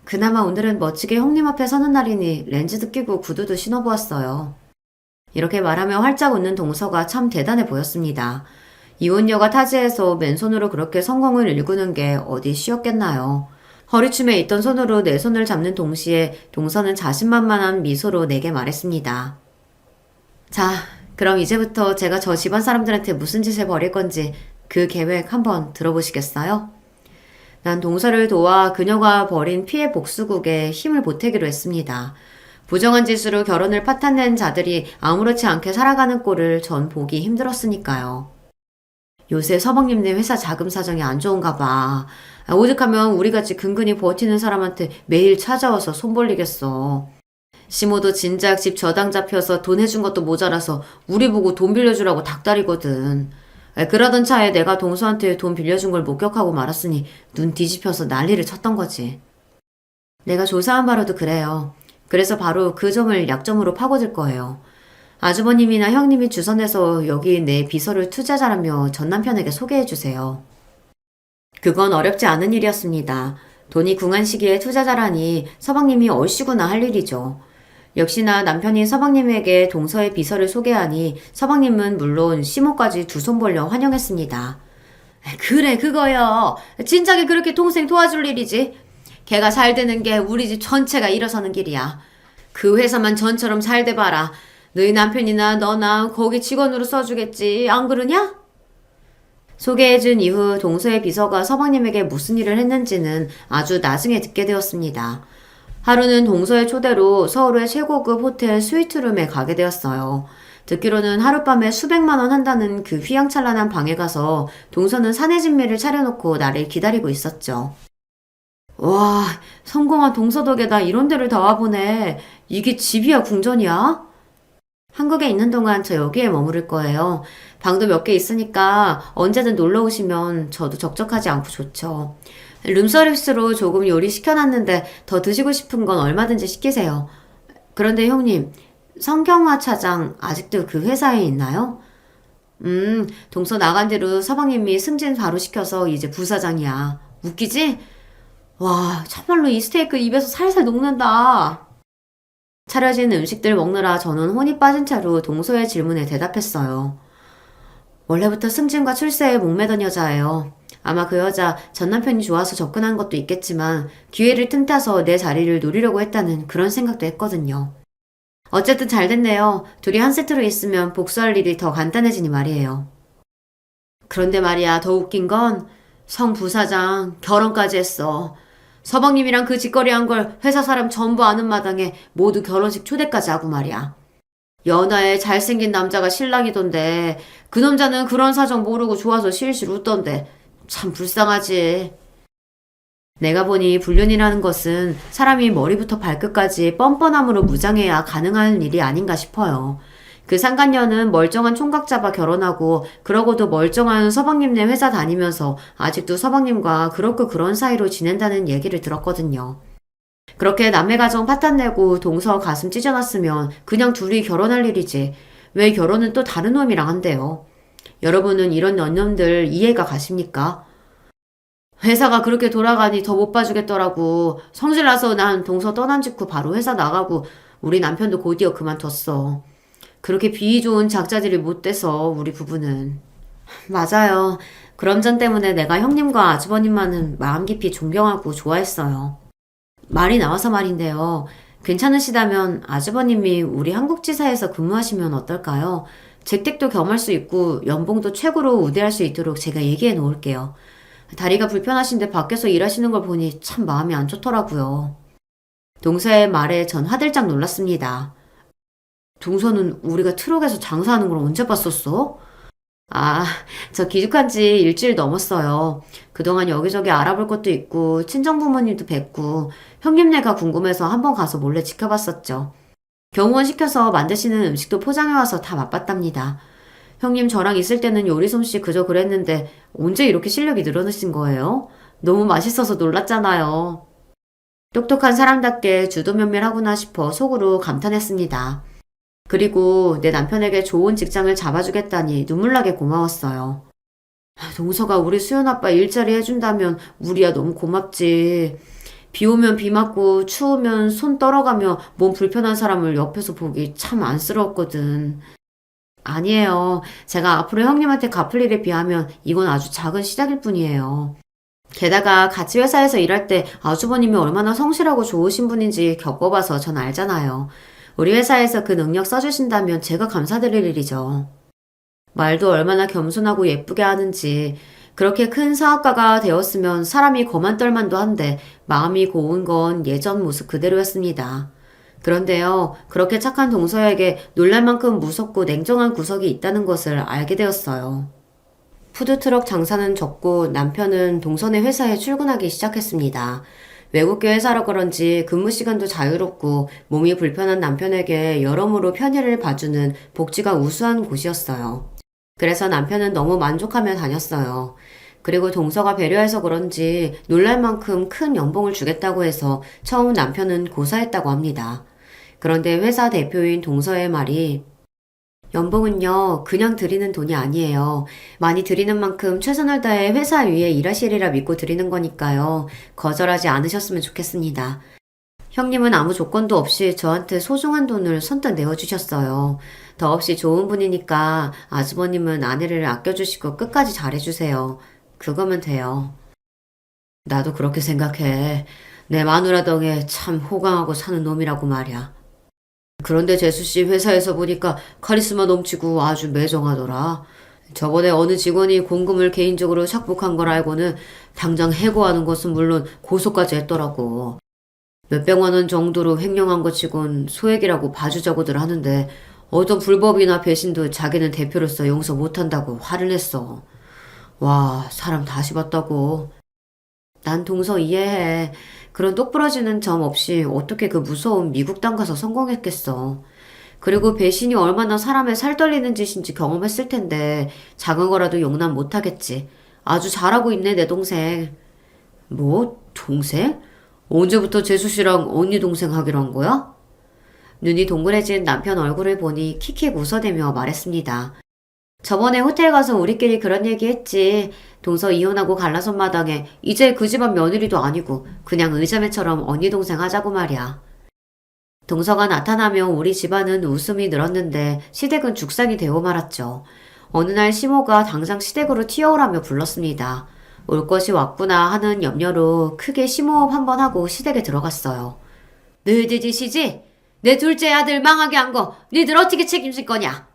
그나마 오늘은 멋지게 형님 앞에 서는 날이니 렌즈도 끼고 구두도 신어보았어요. 이렇게 말하며 활짝 웃는 동서가 참 대단해 보였습니다. 이혼녀가 타지에서 맨손으로 그렇게 성공을 일구는 게 어디 쉬웠겠나요? 허리춤에 있던 손으로 내 손을 잡는 동시에 동서는 자신만만한 미소로 내게 말했습니다. 자, 그럼 이제부터 제가 저 집안 사람들한테 무슨 짓을 벌일 건지 그 계획 한번 들어보시겠어요? 난 동서를 도와 그녀가 벌인 피해 복수국에 힘을 보태기로 했습니다. 부정한 짓으로 결혼을 파탄낸 자들이 아무렇지 않게 살아가는 꼴을 전 보기 힘들었으니까요. 요새 서방님네 회사 자금 사정이 안 좋은가 봐. 오죽하면 우리같이 근근히 버티는 사람한테 매일 찾아와서 손 벌리겠어. 시모도 진작 집 저당 잡혀서 돈 해준 것도 모자라서 우리 보고 돈 빌려주라고 닥달이거든. 그러던 차에 내가 동서한테 돈 빌려준 걸 목격하고 말았으니 눈 뒤집혀서 난리를 쳤던 거지. 내가 조사한 바로도 그래요. 그래서 바로 그 점을 약점으로 파고들 거예요. 아주버님이나 형님이 주선해서 여기 내 비서를 투자자라며 전 남편에게 소개해주세요. 그건 어렵지 않은 일이었습니다. 돈이 궁한 시기에 투자자라니 서방님이 얼씨구나 할 일이죠. 역시나 남편이 서방님에게 동서의 비서를 소개하니 서방님은 물론 시모까지 두 손 벌려 환영했습니다. 그래, 그거요. 진작에 그렇게 동생 도와줄 일이지. 걔가 잘 되는 게 우리 집 전체가 일어서는 길이야. 그 회사만 전처럼 잘 돼봐라. 너희 남편이나 너나 거기 직원으로 써주겠지. 안 그러냐? 소개해준 이후 동서의 비서가 서방님에게 무슨 일을 했는지는 아주 나중에 듣게 되었습니다. 하루는 동서의 초대로 서울의 최고급 호텔 스위트룸에 가게 되었어요. 듣기로는 하룻밤에 수백만 원 한다는 그 휘황찬란한 방에 가서 동서는 사내진미를 차려놓고 나를 기다리고 있었죠. 와, 성공한 동서 덕에 나 이런 데를 다 와보네. 이게 집이야, 궁전이야? 한국에 있는 동안 저 여기에 머무를 거예요. 방도 몇 개 있으니까 언제든 놀러 오시면 저도 적적하지 않고 좋죠. 룸서비스로 조금 요리 시켜놨는데 더 드시고 싶은 건 얼마든지 시키세요. 그런데 형님, 성경화 차장 아직도 그 회사에 있나요? 동서 나간 뒤로 서방님이 승진 바로 시켜서 이제 부사장이야. 웃기지? 와, 참말로 이 스테이크 입에서 살살 녹는다. 차려진 음식들 먹느라 저는 혼이 빠진 채로 동서의 질문에 대답했어요. 원래부터 승진과 출세에 목매던 여자예요. 아마 그 여자 전 남편이 좋아서 접근한 것도 있겠지만 기회를 틈타서 내 자리를 노리려고 했다는 그런 생각도 했거든요. 어쨌든 잘 됐네요. 둘이 한 세트로 있으면 복수할 일이 더 간단해지니 말이에요. 그런데 말이야, 더 웃긴 건 성 부사장 결혼까지 했어. 서방님이랑 그 짓거리 한 걸 회사 사람 전부 아는 마당에 모두 결혼식 초대까지 하고 말이야. 연하에 잘생긴 남자가 신랑이던데 그 남자는 그런 사정 모르고 좋아서 실실 웃던데 참 불쌍하지. 내가 보니 불륜이라는 것은 사람이 머리부터 발끝까지 뻔뻔함으로 무장해야 가능한 일이 아닌가 싶어요. 그 상간녀는 멀쩡한 총각 잡아 결혼하고 그러고도 멀쩡한 서방님네 회사 다니면서 아직도 서방님과 그렇고 그런 사이로 지낸다는 얘기를 들었거든요. 그렇게 남의 가정 파탄내고 동서 가슴 찢어놨으면 그냥 둘이 결혼할 일이지. 왜 결혼은 또 다른 놈이랑 한대요. 여러분은 이런 연념들 이해가 가십니까? 회사가 그렇게 돌아가니 더 못 봐주겠더라고. 성질나서 난 동서 떠난 직후 바로 회사 나가고 우리 남편도 곧이어 그만뒀어. 그렇게 비위 좋은 작자질이 못 돼서 우리 부부는. 맞아요. 그런 점 때문에 내가 형님과 아주버님만은 마음 깊이 존경하고 좋아했어요. 말이 나와서 말인데요. 괜찮으시다면 아주버님이 우리 한국지사에서 근무하시면 어떨까요? 재택도 겸할 수 있고 연봉도 최고로 우대할 수 있도록 제가 얘기해 놓을게요. 다리가 불편하신데 밖에서 일하시는 걸 보니 참 마음이 안 좋더라고요. 동서의 말에 전 화들짝 놀랐습니다. 동서는 우리가 트럭에서 장사하는 걸 언제 봤었어? 아, 저 귀국한 지 일주일 넘었어요. 그동안 여기저기 알아볼 것도 있고, 친정 부모님도 뵙고, 형님네가 궁금해서 한번 가서 몰래 지켜봤었죠. 경호원 시켜서 만드시는 음식도 포장해와서 다 맛봤답니다. 형님 저랑 있을 때는 요리 솜씨 그저 그랬는데, 언제 이렇게 실력이 늘어나신 거예요? 너무 맛있어서 놀랐잖아요. 똑똑한 사람답게 주도면밀하구나 싶어 속으로 감탄했습니다. 그리고 내 남편에게 좋은 직장을 잡아주겠다니 눈물나게 고마웠어요. 동서가 우리 수연 아빠 일자리 해준다면 우리야 너무 고맙지. 비 오면 비 맞고 추우면 손 떨어가며 몸 불편한 사람을 옆에서 보기 참 안쓰러웠거든. 아니에요. 제가 앞으로 형님한테 갚을 일에 비하면 이건 아주 작은 시작일 뿐이에요. 게다가 같이 회사에서 일할 때 아주버님이 얼마나 성실하고 좋으신 분인지 겪어봐서 전 알잖아요. 우리 회사에서 그 능력 써주신다면 제가 감사드릴 일이죠. 말도 얼마나 겸손하고 예쁘게 하는지 그렇게 큰 사업가가 되었으면 사람이 거만 떨만도 한데 마음이 고운 건 예전 모습 그대로였습니다. 그런데요, 그렇게 착한 동서에게 놀랄 만큼 무섭고 냉정한 구석이 있다는 것을 알게 되었어요. 푸드트럭 장사는 접고 남편은 동선의 회사에 출근하기 시작했습니다. 외국계 회사라 그런지 근무 시간도 자유롭고 몸이 불편한 남편에게 여러모로 편의를 봐주는 복지가 우수한 곳이었어요. 그래서 남편은 너무 만족하며 다녔어요. 그리고 동서가 배려해서 그런지 놀랄 만큼 큰 연봉을 주겠다고 해서 처음 남편은 고사했다고 합니다. 그런데 회사 대표인 동서의 말이 연봉은요, 그냥 드리는 돈이 아니에요. 많이 드리는 만큼 최선을 다해 회사 위에 일하시리라 믿고 드리는 거니까요. 거절하지 않으셨으면 좋겠습니다. 형님은 아무 조건도 없이 저한테 소중한 돈을 선뜻 내어주셨어요. 더없이 좋은 분이니까 아주버님은 아내를 아껴주시고 끝까지 잘해주세요. 그거면 돼요. 나도 그렇게 생각해. 내 마누라 덕에 참 호강하고 사는 놈이라고 말이야. 그런데 재수씨 회사에서 보니까 카리스마 넘치고 아주 매정하더라. 저번에 어느 직원이 공금을 개인적으로 착복한 걸 알고는 당장 해고하는 것은 물론 고소까지 했더라고. 몇백만 원 정도로 횡령한 것 치곤 소액이라고 봐주자고들 하는데 어떤 불법이나 배신도 자기는 대표로서 용서 못한다고 화를 냈어. 와, 사람 다시 봤다고. 난 동서 이해해. 그런 똑부러지는 점 없이 어떻게 그 무서운 미국 땅 가서 성공했겠어. 그리고 배신이 얼마나 사람의 살 떨리는 짓인지 경험했을 텐데 작은 거라도 용납 못하겠지. 아주 잘하고 있네 내 동생. 뭐? 동생? 언제부터 재수 씨랑 언니 동생 하기로 한 거야? 눈이 동그래진 남편 얼굴을 보니 킥킥 웃어대며 말했습니다. 저번에 호텔 가서 우리끼리 그런 얘기 했지. 동서 이혼하고 갈라선 마당에 이제 그 집안 며느리도 아니고 그냥 의자매처럼 언니 동생 하자고 말이야. 동서가 나타나며 우리 집안은 웃음이 늘었는데 시댁은 죽상이 되어 말았죠. 어느 날 시모가 당장 시댁으로 튀어오라며 불렀습니다. 올 것이 왔구나 하는 염려로 크게 심호흡 한번 하고 시댁에 들어갔어요. 너희들 짓이지? 내 둘째 아들 망하게 한 거 니들 어떻게 책임질 거냐?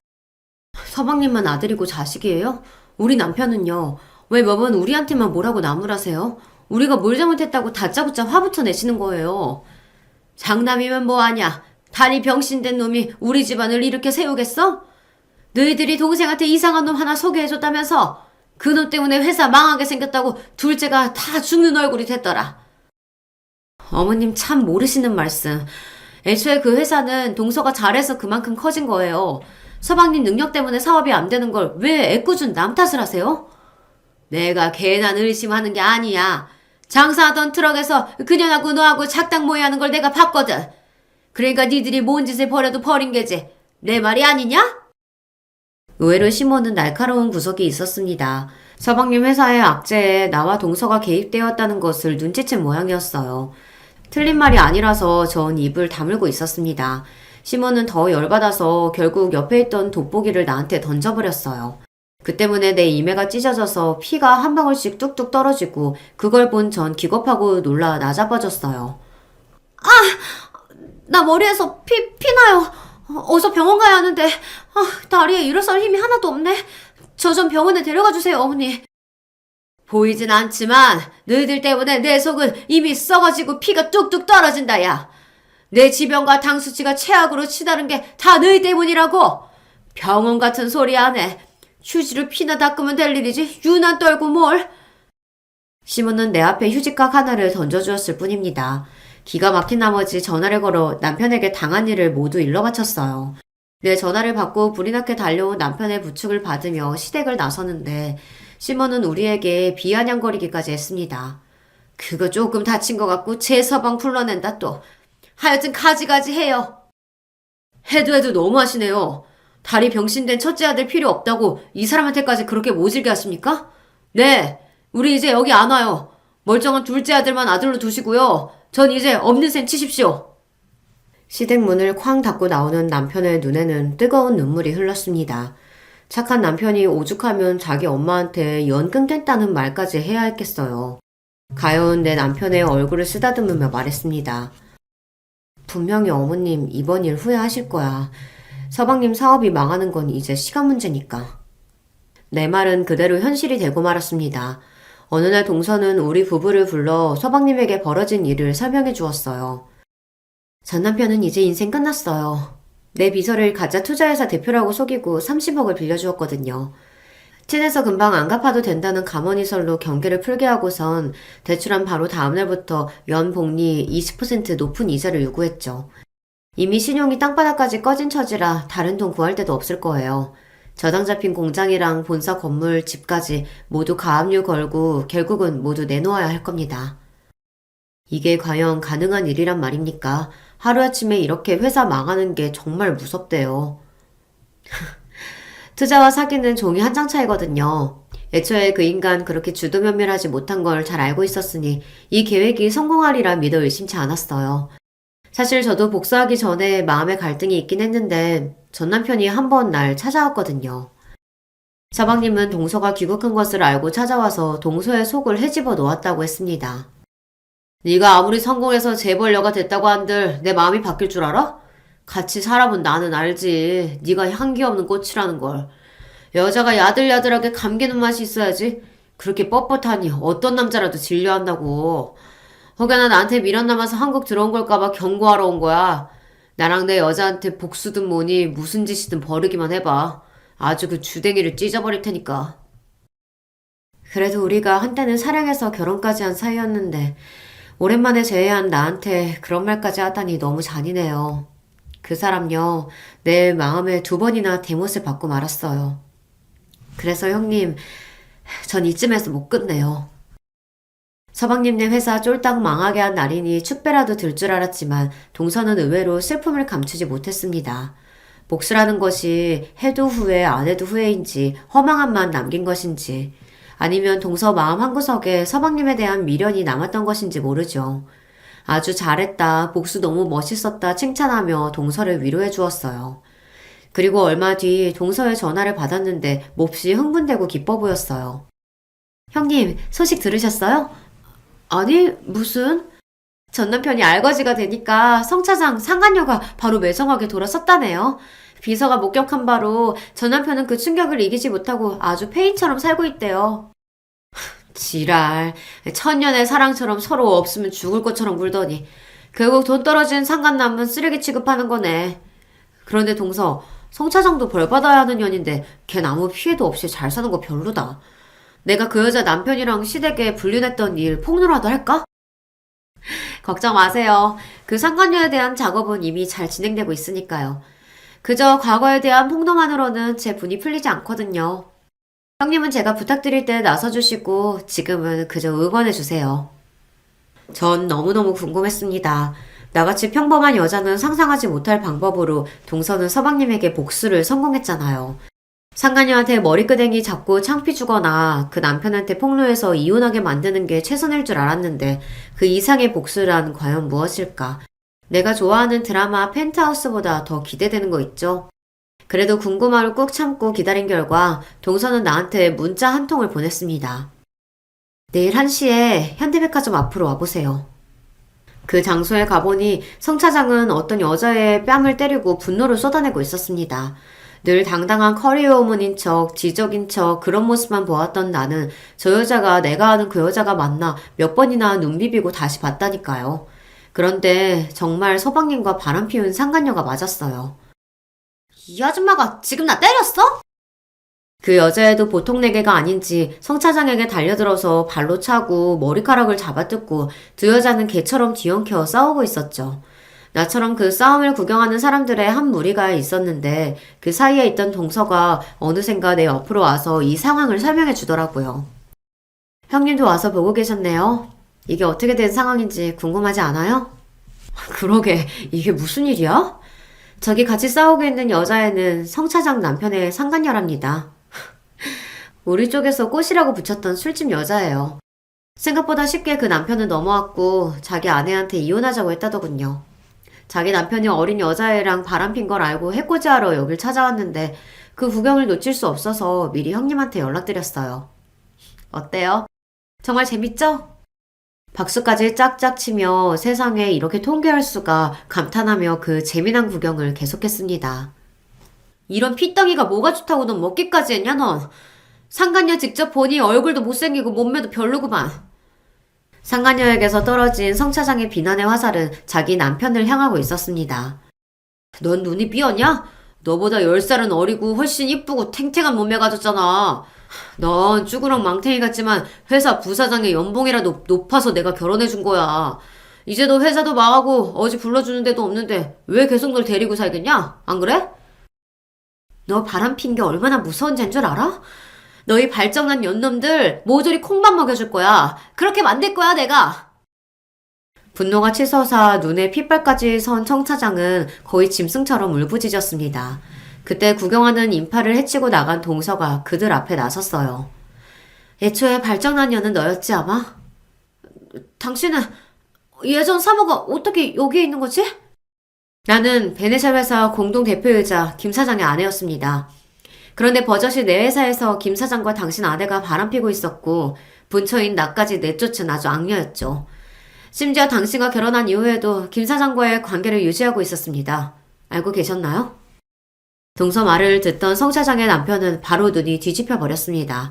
서방님만 아들이고 자식이에요? 우리 남편은요. 왜 매번 우리한테만 뭐라고 나무라세요? 우리가 뭘 잘못했다고 다짜고짜 화부터 내시는 거예요. 장남이면 뭐하냐? 다리 병신된 놈이 우리 집안을 이렇게 세우겠어? 너희들이 동생한테 이상한 놈 하나 소개해줬다면서 그 놈 때문에 회사 망하게 생겼다고 둘째가 다 죽는 얼굴이 됐더라. 어머님 참 모르시는 말씀. 애초에 그 회사는 동서가 잘해서 그만큼 커진 거예요. 서방님 능력 때문에 사업이 안 되는 걸 왜 애꿎은 남 탓을 하세요? 내가 괜한 의심하는 게 아니야. 장사하던 트럭에서 그년하고 너하고 작당 모의하는 걸 내가 봤거든. 그러니까 니들이 뭔 짓을 벌여도 벌인 게지. 내 말이 아니냐? 의외로 시모는 날카로운 구석이 있었습니다. 서방님 회사의 악재에 나와 동서가 개입되었다는 것을 눈치챈 모양이었어요. 틀린 말이 아니라서 전 입을 다물고 있었습니다. 시몬은 더 열받아서 결국 옆에 있던 돋보기를 나한테 던져버렸어요. 그 때문에 내 이매가 찢어져서 피가 한 방울씩 뚝뚝 떨어지고 그걸 본 전 기겁하고 놀라 나자빠졌어요. 나 머리에서 피나요. 어서 병원 가야 하는데 다리에 일어설 힘이 하나도 없네. 저 좀 병원에 데려가 주세요, 어머니. 보이진 않지만 너희들 때문에 내 속은 이미 썩어지고 피가 뚝뚝 떨어진다, 야. 내 지병과 당 수치가 최악으로 치달은 게 다 너희 때문이라고. 병원 같은 소리 안 해. 휴지로 피나 닦으면 될 일이지 유난 떨고 뭘. 시몬은 내 앞에 휴지각 하나를 던져주었을 뿐입니다. 기가 막힌 나머지 전화를 걸어 남편에게 당한 일을 모두 일러 바쳤어요. 내 전화를 받고 불이 나게 달려온 남편의 부축을 받으며 시댁을 나서는데 시몬은 우리에게 비아냥거리기까지 했습니다. 그거 조금 다친 것 같고 제 서방 불러낸다 또. 하여튼 가지가지 해요. 해도 너무 하시네요. 다리 병신된 첫째 아들 필요 없다고 이 사람한테까지 그렇게 모질게 하십니까? 네, 우리 이제 여기 안 와요. 멀쩡한 둘째 아들만 아들로 두시고요. 전 이제 없는 셈 치십시오. 시댁 문을 쾅 닫고 나오는 남편의 눈에는 뜨거운 눈물이 흘렀습니다. 착한 남편이 오죽하면 자기 엄마한테 연 끊겠다는 말까지 해야 했겠어요. 가여운 내 남편의 얼굴을 쓰다듬으며 말했습니다. 분명히 어머님 이번 일 후회하실 거야. 서방님 사업이 망하는 건 이제 시간 문제니까. 내 말은 그대로 현실이 되고 말았습니다. 어느 날 동서는 우리 부부를 불러 서방님에게 벌어진 일을 설명해 주었어요. 전 남편은 이제 인생 끝났어요. 내 비서를 가짜 투자회사 대표라고 속이고 30억을 빌려주었거든요. 친해서 금방 안 갚아도 된다는 감언이설로 경계를 풀게 하고선 대출한 바로 다음날부터 연복리 20% 높은 이자를 요구했죠. 이미 신용이 땅바닥까지 꺼진 처지라 다른 돈 구할 데도 없을 거예요. 저당 잡힌 공장이랑 본사 건물, 집까지 모두 가압류 걸고 결국은 모두 내놓아야 할 겁니다. 이게 과연 가능한 일이란 말입니까? 하루아침에 이렇게 회사 망하는 게 정말 무섭대요. 투자와 사기는 종이 한 장 차이거든요. 애초에 그 인간 그렇게 주도면밀하지 못한 걸 잘 알고 있었으니 이 계획이 성공하리라 믿어 의심치 않았어요. 사실 저도 복수하기 전에 마음의 갈등이 있긴 했는데 전 남편이 한 번 날 찾아왔거든요. 서방님은 동서가 귀국한 것을 알고 찾아와서 동서의 속을 헤집어 놓았다고 했습니다. 네가 아무리 성공해서 재벌녀가 됐다고 한들 내 마음이 바뀔 줄 알아? 같이 살아본 나는 알지. 네가 향기 없는 꽃이라는 걸. 여자가 야들야들하게 감기는 맛이 있어야지. 그렇게 뻣뻣하니 어떤 남자라도 질려한다고. 혹여나 나한테 미련 남아서 한국 들어온 걸까봐 경고하러 온 거야. 나랑 내 여자한테 복수든 뭐니 무슨 짓이든 벌이기만 해봐. 아주 그 주댕이를 찢어버릴 테니까. 그래도 우리가 한때는 사랑해서 결혼까지 한 사이였는데 오랜만에 재회한 나한테 그런 말까지 하다니 너무 잔인해요. 그 사람요, 내 마음에 2번이나 대못을 받고 말았어요. 그래서 형님, 전 이쯤에서 못 끝내요. 서방님네 회사 쫄딱 망하게 한 날이니 축배라도 들 줄 알았지만 동서는 의외로 슬픔을 감추지 못했습니다. 복수라는 것이 해도 후회 안 해도 후회인지 허망함만 남긴 것인지 아니면 동서 마음 한구석에 서방님에 대한 미련이 남았던 것인지 모르죠. 아주 잘했다, 복수 너무 멋있었다 칭찬하며 동서를 위로해 주었어요. 그리고 얼마 뒤 동서의 전화를 받았는데 몹시 흥분되고 기뻐 보였어요. 형님, 소식 들으셨어요? 아니, 무슨? 전 남편이 알거지가 되니까 성 차장 상간녀가 바로 매정하게 돌아섰다네요. 비서가 목격한 바로 전 남편은 그 충격을 이기지 못하고 아주 페인처럼 살고 있대요. 지랄, 천년의 사랑처럼 서로 없으면 죽을 것처럼 굴더니 결국 돈 떨어진 상간남은 쓰레기 취급하는 거네. 그런데 동서, 성 차장도 벌 받아야 하는 년인데 걘 아무 피해도 없이 잘 사는 거 별로다. 내가 그 여자 남편이랑 시댁에 불륜했던 일 폭로라도 할까? 걱정 마세요. 그 상간녀에 대한 작업은 이미 잘 진행되고 있으니까요. 그저 과거에 대한 폭로만으로는 제 분이 풀리지 않거든요. 형님은 제가 부탁드릴 때 나서주시고 지금은 그저 응원해주세요. 전 너무너무 궁금했습니다. 나같이 평범한 여자는 상상하지 못할 방법으로 동서는 서방님에게 복수를 성공했잖아요. 상간녀한테 머리끄댕이 잡고 창피 주거나 그 남편한테 폭로해서 이혼하게 만드는 게 최선일 줄 알았는데 그 이상의 복수란 과연 무엇일까? 내가 좋아하는 드라마 펜트하우스보다 더 기대되는 거 있죠? 그래도 궁금함을 꾹 참고 기다린 결과 동서는 나한테 문자 한 통을 보냈습니다. 내일 1시에 현대백화점 앞으로 와보세요. 그 장소에 가보니 성 차장은 어떤 여자의 뺨을 때리고 분노를 쏟아내고 있었습니다. 늘 당당한 커리어우먼인 척, 지적인 척 그런 모습만 보았던 나는 저 여자가 내가 아는 그 여자가 맞나 몇 번이나 눈 비비고 다시 봤다니까요. 그런데 정말 서방님과 바람 피운 상간녀가 맞았어요. 이 아줌마가 지금 나 때렸어? 그 여자애도 보통 내게가 아닌지 성 차장에게 달려들어서 발로 차고 머리카락을 잡아뜯고 두 여자는 개처럼 뒤엉켜 싸우고 있었죠. 나처럼 그 싸움을 구경하는 사람들의 한 무리가 있었는데 그 사이에 있던 동서가 어느샌가 내 옆으로 와서 이 상황을 설명해 주더라고요. 형님도 와서 보고 계셨네요. 이게 어떻게 된 상황인지 궁금하지 않아요? 그러게, 이게 무슨 일이야? 저기 같이 싸우고 있는 여자애는 성 차장 남편의 상간녀랍니다. 우리 쪽에서 꽃이라고 붙였던 술집 여자예요. 생각보다 쉽게 그 남편은 넘어왔고 자기 아내한테 이혼하자고 했다더군요. 자기 남편이 어린 여자애랑 바람핀 걸 알고 해코지하러 여길 찾아왔는데 그 구경을 놓칠 수 없어서 미리 형님한테 연락드렸어요. 어때요? 정말 재밌죠? 박수까지 짝짝 치며 세상에 이렇게 통쾌할 수가 감탄하며 그 재미난 구경을 계속했습니다. 이런 피덩이가 뭐가 좋다고 넌 먹기까지 했냐 넌? 상간녀 직접 보니 얼굴도 못생기고 몸매도 별로구만. 상간녀에게서 떨어진 성 차장의 비난의 화살은 자기 남편을 향하고 있었습니다. 넌 눈이 삐었냐? 너보다 10살은 어리고 훨씬 이쁘고 탱탱한 몸매 가졌잖아. 넌 쭈그렁 망탱이 같지만 회사 부사장의 연봉이라도 높아서 내가 결혼해준 거야. 이제 너 회사도 망하고 어디 불러주는 데도 없는데 왜 계속 널 데리고 살겠냐? 안 그래? 너 바람핀 게 얼마나 무서운지 줄 알아? 너희 발정난 연놈들 모조리 콩밥 먹여줄 거야. 그렇게 만들 거야 내가. 분노가 치솟아 눈에 핏발까지 선 청차장은 거의 짐승처럼 울부짖었습니다. 그때 구경하는 인파를 해치고 나간 동서가 그들 앞에 나섰어요. 애초에 발정난 년은 너였지 아마? 당신은 예전 사모가 어떻게 여기에 있는 거지? 나는 베네샬 회사 공동대표이자 김 사장의 아내였습니다. 그런데 버젓이 내 회사에서 김 사장과 당신 아내가 바람피고 있었고 분처인 나까지 내쫓은 아주 악녀였죠. 심지어 당신과 결혼한 이후에도 김 사장과의 관계를 유지하고 있었습니다. 알고 계셨나요? 동서 말을 듣던 성 차장의 남편은 바로 눈이 뒤집혀 버렸습니다.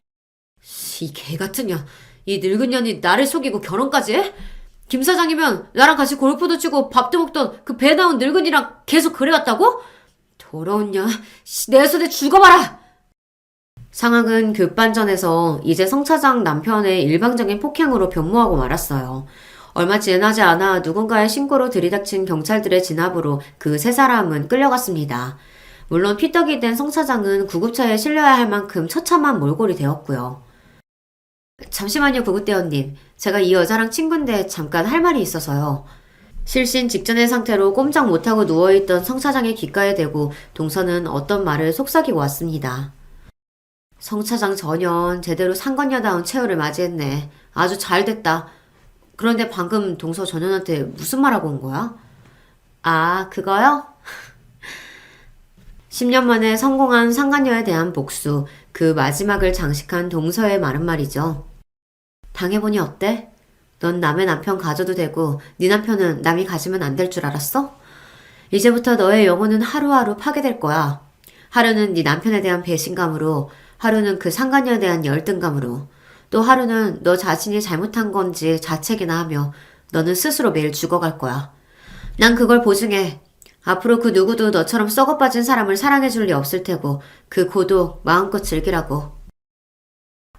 이 개같은 년, 이 늙은 년이 나를 속이고 결혼까지 해? 김 사장이면 나랑 같이 골프도 치고 밥도 먹던 그 배 나온 늙은이랑 계속 그래왔다고? 더러운 년, 내 손에 죽어봐라! 상황은 급반전해서 이제 성 차장 남편의 일방적인 폭행으로 변모하고 말았어요. 얼마 지나지 않아 누군가의 신고로 들이닥친 경찰들의 진압으로 그 세 사람은 끌려갔습니다. 물론 피떡이 된 성 차장은 구급차에 실려야 할 만큼 처참한 몰골이 되었고요. 잠시만요, 구급대원님. 제가 이 여자랑 친구인데 잠깐 할 말이 있어서요. 실신 직전의 상태로 꼼짝 못하고 누워있던 성 차장의 귓가에 대고 동서는 어떤 말을 속삭이고 왔습니다. 성 차장 전현 제대로 상건녀다운 최후를 맞이했네. 아주 잘됐다. 그런데 방금 동서 전현한테 무슨 말하고 온 거야? 아, 그거요? 10년 만에 성공한 상간녀에 대한 복수, 그 마지막을 장식한 동서의 말은 말이죠. 당해보니 어때? 넌 남의 남편 가져도 되고 네 남편은 남이 가지면 안 될 줄 알았어? 이제부터 너의 영혼은 하루하루 파괴될 거야. 하루는 네 남편에 대한 배신감으로, 하루는 그 상간녀에 대한 열등감으로, 또 하루는 너 자신이 잘못한 건지 자책이나 하며 너는 스스로 매일 죽어갈 거야. 난 그걸 보증해. 앞으로 그 누구도 너처럼 썩어빠진 사람을 사랑해줄 리 없을 테고 그 고독 마음껏 즐기라고.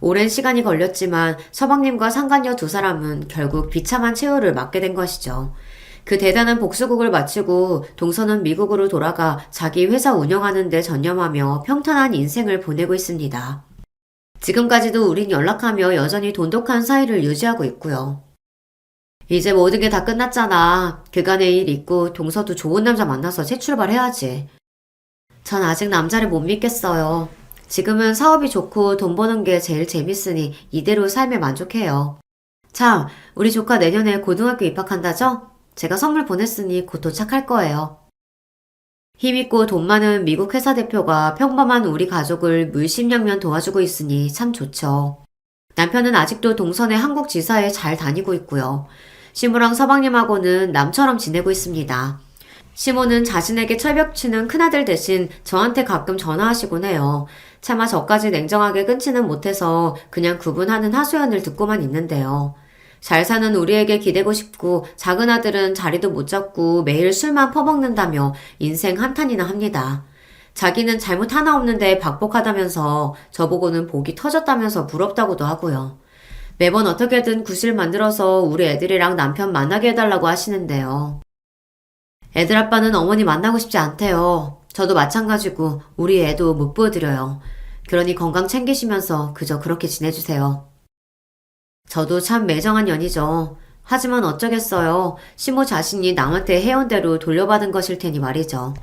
오랜 시간이 걸렸지만 서방님과 상간녀 두 사람은 결국 비참한 최후를 맞게 된 것이죠. 그 대단한 복수극을 마치고 동서는 미국으로 돌아가 자기 회사 운영하는 데 전념하며 평탄한 인생을 보내고 있습니다. 지금까지도 우린 연락하며 여전히 돈독한 사이를 유지하고 있고요. 이제 모든 게 다 끝났잖아. 그간의 일 있고 동서도 좋은 남자 만나서 새 출발해야지. 전 아직 남자를 못 믿겠어요. 지금은 사업이 좋고 돈 버는 게 제일 재밌으니 이대로 삶에 만족해요. 참, 우리 조카 내년에 고등학교 입학한다죠? 제가 선물 보냈으니 곧 도착할 거예요. 힘있고 돈 많은 미국 회사 대표가 평범한 우리 가족을 물심양면 도와주고 있으니 참 좋죠. 남편은 아직도 동선의 한국 지사에 잘 다니고 있고요. 시모랑 서방님하고는 남처럼 지내고 있습니다. 시모는 자신에게 철벽치는 큰아들 대신 저한테 가끔 전화하시곤 해요. 차마 저까지 냉정하게 끊지는 못해서 그냥 구분하는 하소연을 듣고만 있는데요. 잘 사는 우리에게 기대고 싶고 작은 아들은 자리도 못 잡고 매일 술만 퍼먹는다며 인생 한탄이나 합니다. 자기는 잘못 하나 없는데 박복하다면서 저보고는 복이 터졌다면서 부럽다고도 하고요. 매번 어떻게든 구실 만들어서 우리 애들이랑 남편 만나게 해달라고 하시는데요. 애들 아빠는 어머니 만나고 싶지 않대요. 저도 마찬가지고 우리 애도 못 보여드려요. 그러니 건강 챙기시면서 그저 그렇게 지내주세요. 저도 참 매정한 년이죠. 하지만 어쩌겠어요. 시모 자신이 남한테 해온 대로 돌려받은 것일 테니 말이죠.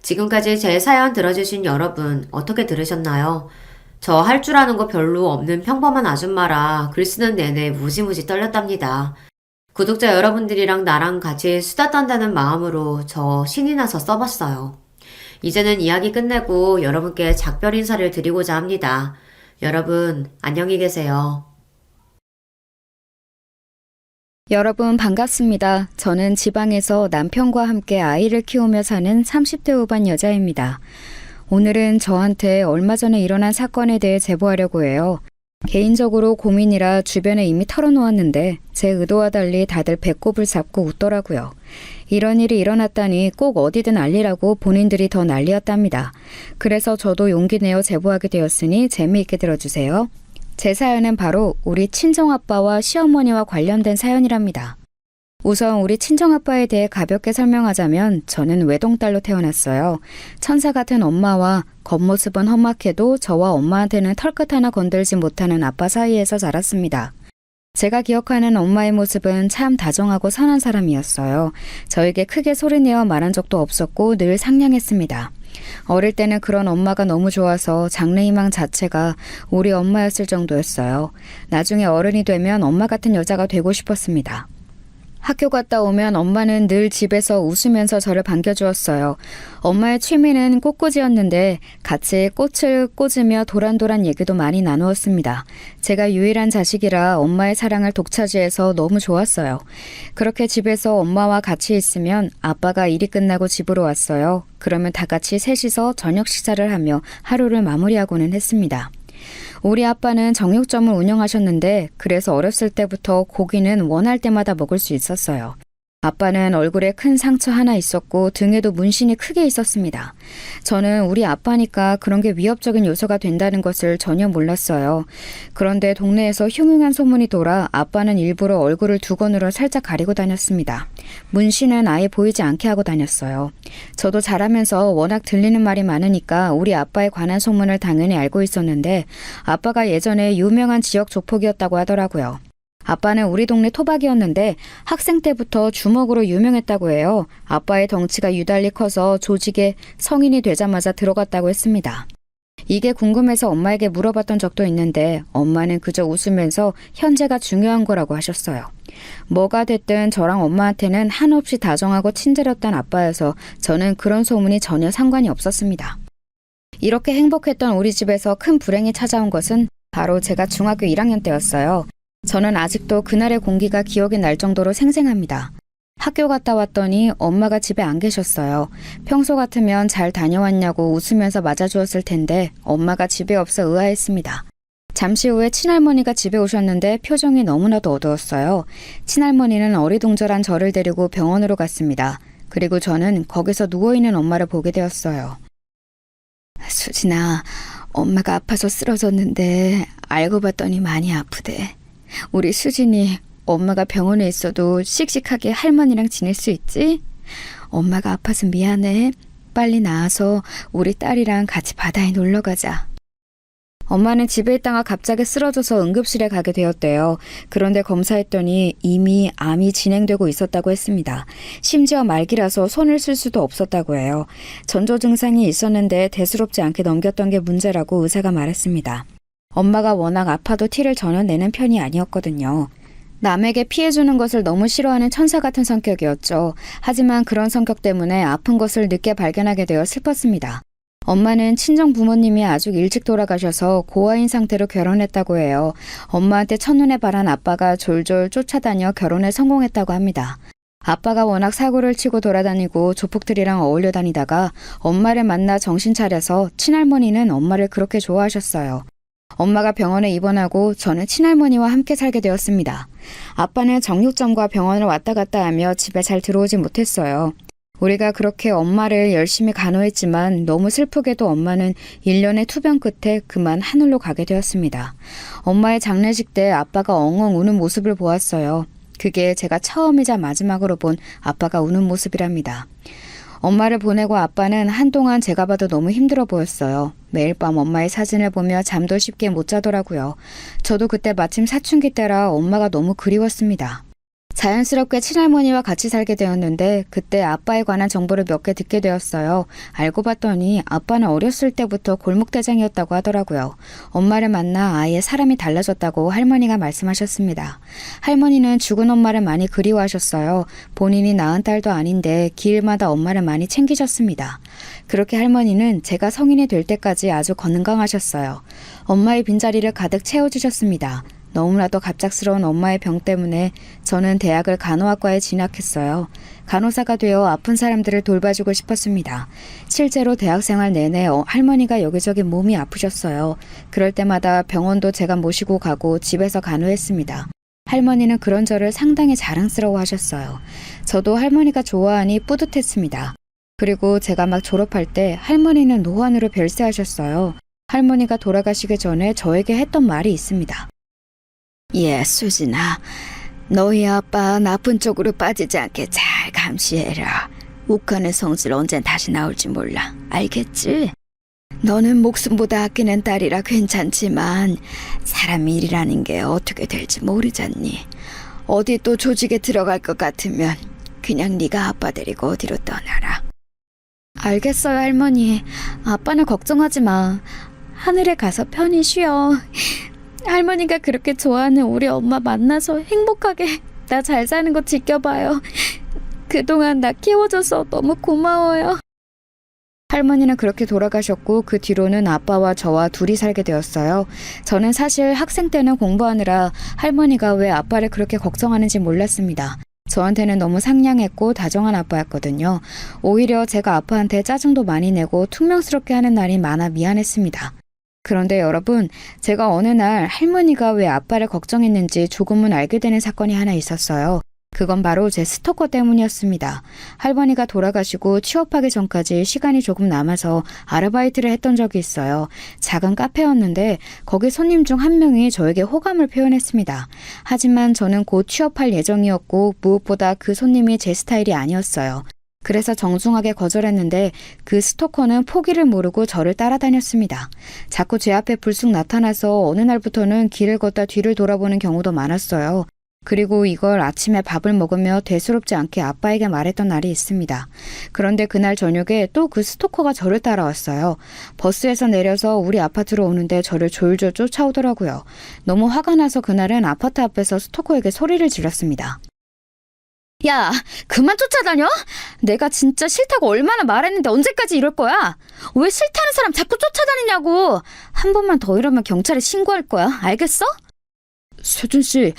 지금까지 제 사연 들어주신 여러분 어떻게 들으셨나요? 저 할 줄 아는 거 별로 없는 평범한 아줌마라 글 쓰는 내내 무지무지 떨렸답니다. 구독자 여러분들이랑 나랑 같이 수다 떤다는 마음으로 저 신이 나서 써봤어요. 이제는 이야기 끝내고 여러분께 작별 인사를 드리고자 합니다. 여러분 안녕히 계세요. 여러분 반갑습니다. 저는 지방에서 남편과 함께 아이를 키우며 사는 30대 후반 여자입니다. 오늘은 저한테 얼마 전에 일어난 사건에 대해 제보하려고 해요. 개인적으로 고민이라 주변에 이미 털어놓았는데 제 의도와 달리 다들 배꼽을 잡고 웃더라고요. 이런 일이 일어났다니 꼭 어디든 알리라고 본인들이 더 난리였답니다. 그래서 저도 용기 내어 제보하게 되었으니 재미있게 들어주세요. 제 사연은 바로 우리 친정아빠와 시어머니와 관련된 사연이랍니다. 우선 우리 친정아빠에 대해 가볍게 설명하자면 저는 외동딸로 태어났어요. 천사 같은 엄마와 겉모습은 험악해도 저와 엄마한테는 털끝 하나 건들지 못하는 아빠 사이에서 자랐습니다. 제가 기억하는 엄마의 모습은 참 다정하고 선한 사람이었어요. 저에게 크게 소리내어 말한 적도 없었고 늘 상냥했습니다. 어릴 때는 그런 엄마가 너무 좋아서 장래희망 자체가 우리 엄마였을 정도였어요. 나중에 어른이 되면 엄마 같은 여자가 되고 싶었습니다. 학교 갔다 오면 엄마는 늘 집에서 웃으면서 저를 반겨주었어요. 엄마의 취미는 꽃꽂이였는데 같이 꽃을 꽂으며 도란도란 얘기도 많이 나누었습니다. 제가 유일한 자식이라 엄마의 사랑을 독차지해서 너무 좋았어요. 그렇게 집에서 엄마와 같이 있으면 아빠가 일이 끝나고 집으로 왔어요. 그러면 다 같이 셋이서 저녁 식사를 하며 하루를 마무리하고는 했습니다. 우리 아빠는 정육점을 운영하셨는데 그래서 어렸을 때부터 고기는 원할 때마다 먹을 수 있었어요. 아빠는 얼굴에 큰 상처 하나 있었고 등에도 문신이 크게 있었습니다. 저는 우리 아빠니까 그런 게 위협적인 요소가 된다는 것을 전혀 몰랐어요. 그런데 동네에서 흉흉한 소문이 돌아 아빠는 일부러 얼굴을 두건으로 살짝 가리고 다녔습니다. 문신은 아예 보이지 않게 하고 다녔어요. 저도 자라면서 워낙 들리는 말이 많으니까 우리 아빠에 관한 소문을 당연히 알고 있었는데 아빠가 예전에 유명한 지역 조폭이었다고 하더라고요. 아빠는 우리 동네 토박이었는데 학생 때부터 주먹으로 유명했다고 해요. 아빠의 덩치가 유달리 커서 조직에 성인이 되자마자 들어갔다고 했습니다. 이게 궁금해서 엄마에게 물어봤던 적도 있는데 엄마는 그저 웃으면서 현재가 중요한 거라고 하셨어요. 뭐가 됐든 저랑 엄마한테는 한없이 다정하고 친절했던 아빠여서 저는 그런 소문이 전혀 상관이 없었습니다. 이렇게 행복했던 우리 집에서 큰 불행이 찾아온 것은 바로 제가 중학교 1학년 때였어요. 저는 아직도 그날의 공기가 기억이 날 정도로 생생합니다. 학교 갔다 왔더니 엄마가 집에 안 계셨어요. 평소 같으면 잘 다녀왔냐고 웃으면서 맞아주었을 텐데 엄마가 집에 없어 의아했습니다. 잠시 후에 친할머니가 집에 오셨는데 표정이 너무나도 어두웠어요. 친할머니는 어리둥절한 저를 데리고 병원으로 갔습니다. 그리고 저는 거기서 누워있는 엄마를 보게 되었어요. 수진아, 엄마가 아파서 쓰러졌는데 알고 봤더니 많이 아프대. 우리 수진이 엄마가 병원에 있어도 씩씩하게 할머니랑 지낼 수 있지? 엄마가 아파서 미안해. 빨리 나와서 우리 딸이랑 같이 바다에 놀러 가자. 엄마는 집에 있다가 갑자기 쓰러져서 응급실에 가게 되었대요. 그런데 검사했더니 이미 암이 진행되고 있었다고 했습니다. 심지어 말기라서 손을 쓸 수도 없었다고 해요. 전조 증상이 있었는데 대수롭지 않게 넘겼던 게 문제라고 의사가 말했습니다. 엄마가 워낙 아파도 티를 전혀 내는 편이 아니었거든요. 남에게 피해주는 것을 너무 싫어하는 천사 같은 성격이었죠. 하지만 그런 성격 때문에 아픈 것을 늦게 발견하게 되어 슬펐습니다. 엄마는 친정 부모님이 아주 일찍 돌아가셔서 고아인 상태로 결혼했다고 해요. 엄마한테 첫눈에 반한 아빠가 졸졸 쫓아다녀 결혼에 성공했다고 합니다. 아빠가 워낙 사고를 치고 돌아다니고 조폭들이랑 어울려 다니다가 엄마를 만나 정신 차려서 친할머니는 엄마를 그렇게 좋아하셨어요. 엄마가 병원에 입원하고 저는 친할머니와 함께 살게 되었습니다. 아빠는 정육점과 병원을 왔다 갔다 하며 집에 잘 들어오지 못했어요. 우리가 그렇게 엄마를 열심히 간호했지만 너무 슬프게도 엄마는 1년의 투병 끝에 그만 하늘로 가게 되었습니다. 엄마의 장례식 때 아빠가 엉엉 우는 모습을 보았어요. 그게 제가 처음이자 마지막으로 본 아빠가 우는 모습이랍니다. 엄마를 보내고 아빠는 한동안 제가 봐도 너무 힘들어 보였어요. 매일 밤 엄마의 사진을 보며 잠도 쉽게 못 자더라고요. 저도 그때 마침 사춘기 때라 엄마가 너무 그리웠습니다. 자연스럽게 친할머니와 같이 살게 되었는데 그때 아빠에 관한 정보를 몇 개 듣게 되었어요. 알고 봤더니 아빠는 어렸을 때부터 골목대장이었다고 하더라고요. 엄마를 만나 아예 사람이 달라졌다고 할머니가 말씀하셨습니다. 할머니는 죽은 엄마를 많이 그리워하셨어요. 본인이 낳은 딸도 아닌데 길마다 엄마를 많이 챙기셨습니다. 그렇게 할머니는 제가 성인이 될 때까지 아주 건강하셨어요. 엄마의 빈자리를 가득 채워주셨습니다. 너무나도 갑작스러운 엄마의 병 때문에 저는 대학을 간호학과에 진학했어요. 간호사가 되어 아픈 사람들을 돌봐주고 싶었습니다. 실제로 대학생활 내내 할머니가 여기저기 몸이 아프셨어요. 그럴 때마다 병원도 제가 모시고 가고 집에서 간호했습니다. 할머니는 그런 저를 상당히 자랑스러워 하셨어요. 저도 할머니가 좋아하니 뿌듯했습니다. 그리고 제가 막 졸업할 때 할머니는 노환으로 별세하셨어요. 할머니가 돌아가시기 전에 저에게 했던 말이 있습니다. 예, 수진아. 너희 아빠 나쁜 쪽으로 빠지지 않게 잘 감시해라. 욱하는 성질 언젠 다시 나올지 몰라. 알겠지? 너는 목숨보다 아끼는 딸이라 괜찮지만 사람 일이라는 게 어떻게 될지 모르잖니. 어디 또 조직에 들어갈 것 같으면 그냥 네가 아빠 데리고 어디로 떠나라. 알겠어요, 할머니. 아빠는 걱정하지 마. 하늘에 가서 편히 쉬어. 할머니가 그렇게 좋아하는 우리 엄마 만나서 행복하게 나 잘 사는 거 지켜봐요. 그동안 나 키워줘서 너무 고마워요. 할머니는 그렇게 돌아가셨고 그 뒤로는 아빠와 저와 둘이 살게 되었어요. 저는 사실 학생 때는 공부하느라 할머니가 왜 아빠를 그렇게 걱정하는지 몰랐습니다. 저한테는 너무 상냥했고 다정한 아빠였거든요. 오히려 제가 아빠한테 짜증도 많이 내고 퉁명스럽게 하는 날이 많아 미안했습니다. 그런데 여러분, 제가 어느 날 할머니가 왜 아빠를 걱정했는지 조금은 알게 되는 사건이 하나 있었어요. 그건 바로 제 스토커 때문이었습니다. 할머니가 돌아가시고 취업하기 전까지 시간이 조금 남아서 아르바이트를 했던 적이 있어요. 작은 카페였는데 거기 손님 중 한 명이 저에게 호감을 표현했습니다. 하지만 저는 곧 취업할 예정이었고 무엇보다 그 손님이 제 스타일이 아니었어요. 그래서 정중하게 거절했는데 그 스토커는 포기를 모르고 저를 따라다녔습니다. 자꾸 제 앞에 불쑥 나타나서 어느 날부터는 길을 걷다 뒤를 돌아보는 경우도 많았어요. 그리고 이걸 아침에 밥을 먹으며 대수롭지 않게 아빠에게 말했던 날이 있습니다. 그런데 그날 저녁에 또 그 스토커가 저를 따라왔어요. 버스에서 내려서 우리 아파트로 오는데 저를 졸졸 쫓아오더라고요. 너무 화가 나서 그날은 아파트 앞에서 스토커에게 소리를 질렀습니다. 야, 그만 쫓아다녀? 내가 진짜 싫다고 얼마나 말했는데 언제까지 이럴 거야? 왜 싫다는 사람 자꾸 쫓아다니냐고. 한 번만 더 이러면 경찰에 신고할 거야. 알겠어? 세준씨,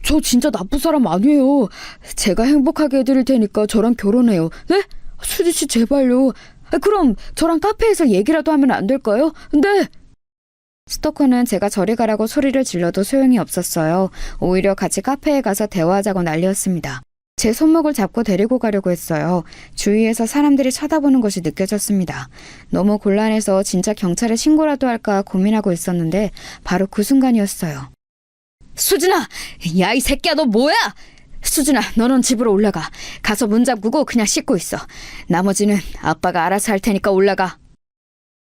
저 진짜 나쁜 사람 아니에요. 제가 행복하게 해드릴 테니까 저랑 결혼해요. 네? 수지씨 제발요. 그럼 저랑 카페에서 얘기라도 하면 안 될까요? 네. 스토커는 제가 저리 가라고 소리를 질러도 소용이 없었어요. 오히려 같이 카페에 가서 대화하자고 난리였습니다. 제 손목을 잡고 데리고 가려고 했어요. 주위에서 사람들이 쳐다보는 것이 느껴졌습니다. 너무 곤란해서 진짜 경찰에 신고라도 할까 고민하고 있었는데 바로 그 순간이었어요. 수진아! 야, 이 새끼야, 너 뭐야? 수진아, 너는 집으로 올라가. 가서 문 잠그고 그냥 씻고 있어. 나머지는 아빠가 알아서 할 테니까 올라가.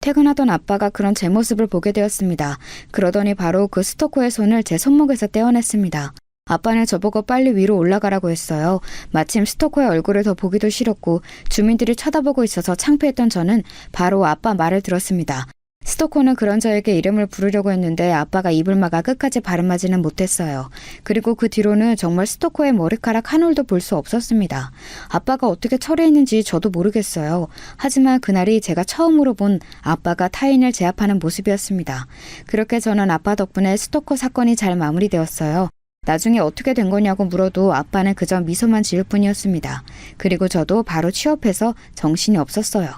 퇴근하던 아빠가 그런 제 모습을 보게 되었습니다. 그러더니 바로 그 스토커의 손을 제 손목에서 떼어냈습니다. 아빠는 저보고 빨리 위로 올라가라고 했어요. 마침 스토커의 얼굴을 더 보기도 싫었고 주민들이 쳐다보고 있어서 창피했던 저는 바로 아빠 말을 들었습니다. 스토커는 그런 저에게 이름을 부르려고 했는데 아빠가 입을 막아 끝까지 발음하지는 못했어요. 그리고 그 뒤로는 정말 스토커의 머리카락 한 올도 볼 수 없었습니다. 아빠가 어떻게 처리했는지 저도 모르겠어요. 하지만 그날이 제가 처음으로 본 아빠가 타인을 제압하는 모습이었습니다. 그렇게 저는 아빠 덕분에 스토커 사건이 잘 마무리되었어요. 나중에 어떻게 된 거냐고 물어도 아빠는 그저 미소만 지을 뿐이었습니다. 그리고 저도 바로 취업해서 정신이 없었어요.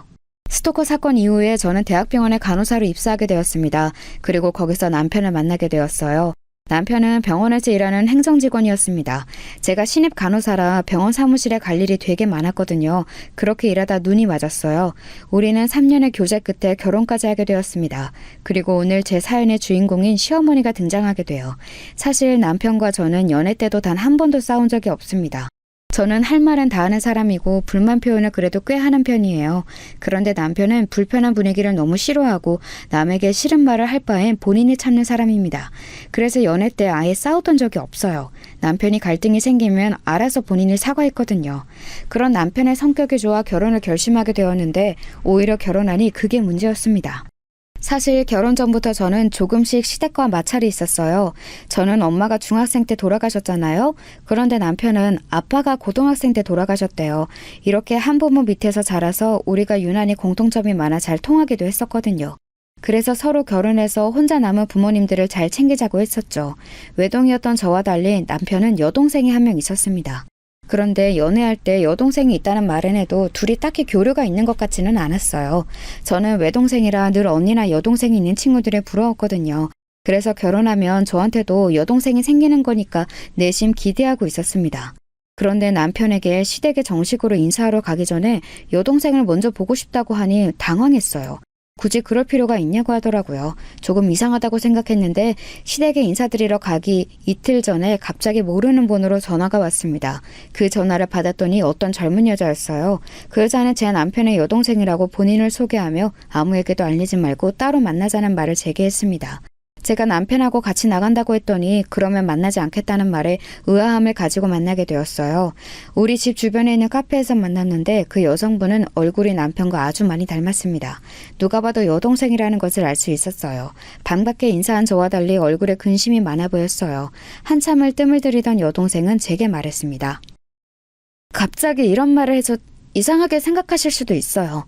스토커 사건 이후에 저는 대학병원에 간호사로 입사하게 되었습니다. 그리고 거기서 남편을 만나게 되었어요. 남편은 병원에서 일하는 행정직원이었습니다. 제가 신입 간호사라 병원 사무실에 갈 일이 되게 많았거든요. 그렇게 일하다 눈이 맞았어요. 우리는 3년의 교제 끝에 결혼까지 하게 되었습니다. 그리고 오늘 제 사연의 주인공인 시어머니가 등장하게 돼요. 사실 남편과 저는 연애 때도 단 한 번도 싸운 적이 없습니다. 저는 할 말은 다 하는 사람이고 불만 표현을 그래도 꽤 하는 편이에요. 그런데 남편은 불편한 분위기를 너무 싫어하고 남에게 싫은 말을 할 바엔 본인이 참는 사람입니다. 그래서 연애 때 아예 싸웠던 적이 없어요. 남편이 갈등이 생기면 알아서 본인이 사과했거든요. 그런 남편의 성격이 좋아 결혼을 결심하게 되었는데 오히려 결혼하니 그게 문제였습니다. 사실 결혼 전부터 저는 조금씩 시댁과 마찰이 있었어요. 저는 엄마가 중학생 때 돌아가셨잖아요. 그런데 남편은 아빠가 고등학생 때 돌아가셨대요. 이렇게 한부모 밑에서 자라서 우리가 유난히 공통점이 많아 잘 통하기도 했었거든요. 그래서 서로 결혼해서 혼자 남은 부모님들을 잘 챙기자고 했었죠. 외동이었던 저와 달리 남편은 여동생이 한 명 있었습니다. 그런데 연애할 때 여동생이 있다는 말은 해도 둘이 딱히 교류가 있는 것 같지는 않았어요. 저는 외동생이라 늘 언니나 여동생이 있는 친구들에 부러웠거든요. 그래서 결혼하면 저한테도 여동생이 생기는 거니까 내심 기대하고 있었습니다. 그런데 남편에게 시댁에 정식으로 인사하러 가기 전에 여동생을 먼저 보고 싶다고 하니 당황했어요. 굳이 그럴 필요가 있냐고 하더라고요. 조금 이상하다고 생각했는데 시댁에 인사드리러 가기 이틀 전에 갑자기 모르는 번호로 전화가 왔습니다. 그 전화를 받았더니 어떤 젊은 여자였어요. 그 여자는 제 남편의 여동생이라고 본인을 소개하며 아무에게도 알리지 말고 따로 만나자는 말을 제게 했습니다. 제가 남편하고 같이 나간다고 했더니 그러면 만나지 않겠다는 말에 의아함을 가지고 만나게 되었어요. 우리 집 주변에 있는 카페에서 만났는데 그 여성분은 얼굴이 남편과 아주 많이 닮았습니다. 누가 봐도 여동생이라는 것을 알 수 있었어요. 반갑게 인사한 저와 달리 얼굴에 근심이 많아 보였어요. 한참을 뜸을 들이던 여동생은 제게 말했습니다. 갑자기 이런 말을 해서 이상하게 생각하실 수도 있어요.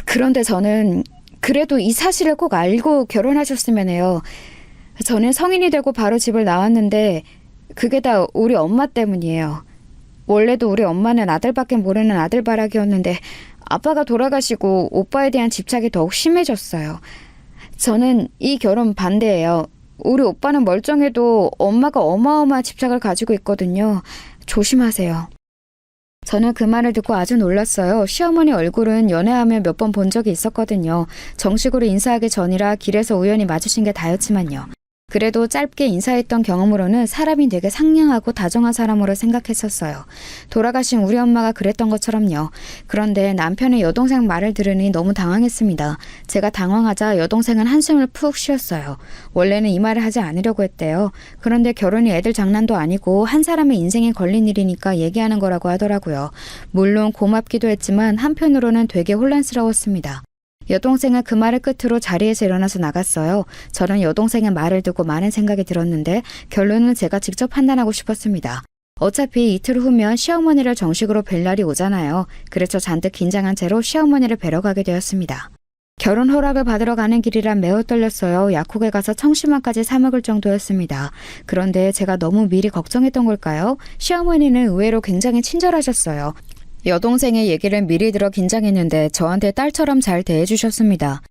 그런데 저는 그래도 이 사실을 꼭 알고 결혼하셨으면 해요. 저는 성인이 되고 바로 집을 나왔는데 그게 다 우리 엄마 때문이에요. 원래도 우리 엄마는 아들밖에 모르는 아들바라기였는데 아빠가 돌아가시고 오빠에 대한 집착이 더욱 심해졌어요. 저는 이 결혼 반대예요. 우리 오빠는 멀쩡해도 엄마가 어마어마한 집착을 가지고 있거든요. 조심하세요. 저는 그 말을 듣고 아주 놀랐어요. 시어머니 얼굴은 연애하며 몇 번 본 적이 있었거든요. 정식으로 인사하기 전이라 길에서 우연히 마주친 게 다였지만요. 그래도 짧게 인사했던 경험으로는 사람이 되게 상냥하고 다정한 사람으로 생각했었어요. 돌아가신 우리 엄마가 그랬던 것처럼요. 그런데 남편의 여동생 말을 들으니 너무 당황했습니다. 제가 당황하자 여동생은 한숨을 푹 쉬었어요. 원래는 이 말을 하지 않으려고 했대요. 그런데 결혼이 애들 장난도 아니고 한 사람의 인생에 걸린 일이니까 얘기하는 거라고 하더라고요. 물론 고맙기도 했지만 한편으로는 되게 혼란스러웠습니다. 여동생은 그 말을 끝으로 자리에서 일어나서 나갔어요. 저는 여동생의 말을 듣고 많은 생각이 들었는데 결론은 제가 직접 판단하고 싶었습니다. 어차피 이틀 후면 시어머니를 정식으로 뵐 날이 오잖아요. 그래서 잔뜩 긴장한 채로 시어머니를 뵈러 가게 되었습니다. 결혼 허락을 받으러 가는 길이라 매우 떨렸어요. 약국에 가서 청심환까지 사 먹을 정도였습니다. 그런데 제가 너무 미리 걱정했던 걸까요? 시어머니는 의외로 굉장히 친절하셨어요. 여동생의 얘기를 미리 들어 긴장했는데 저한테 딸처럼 잘 대해주셨습니다.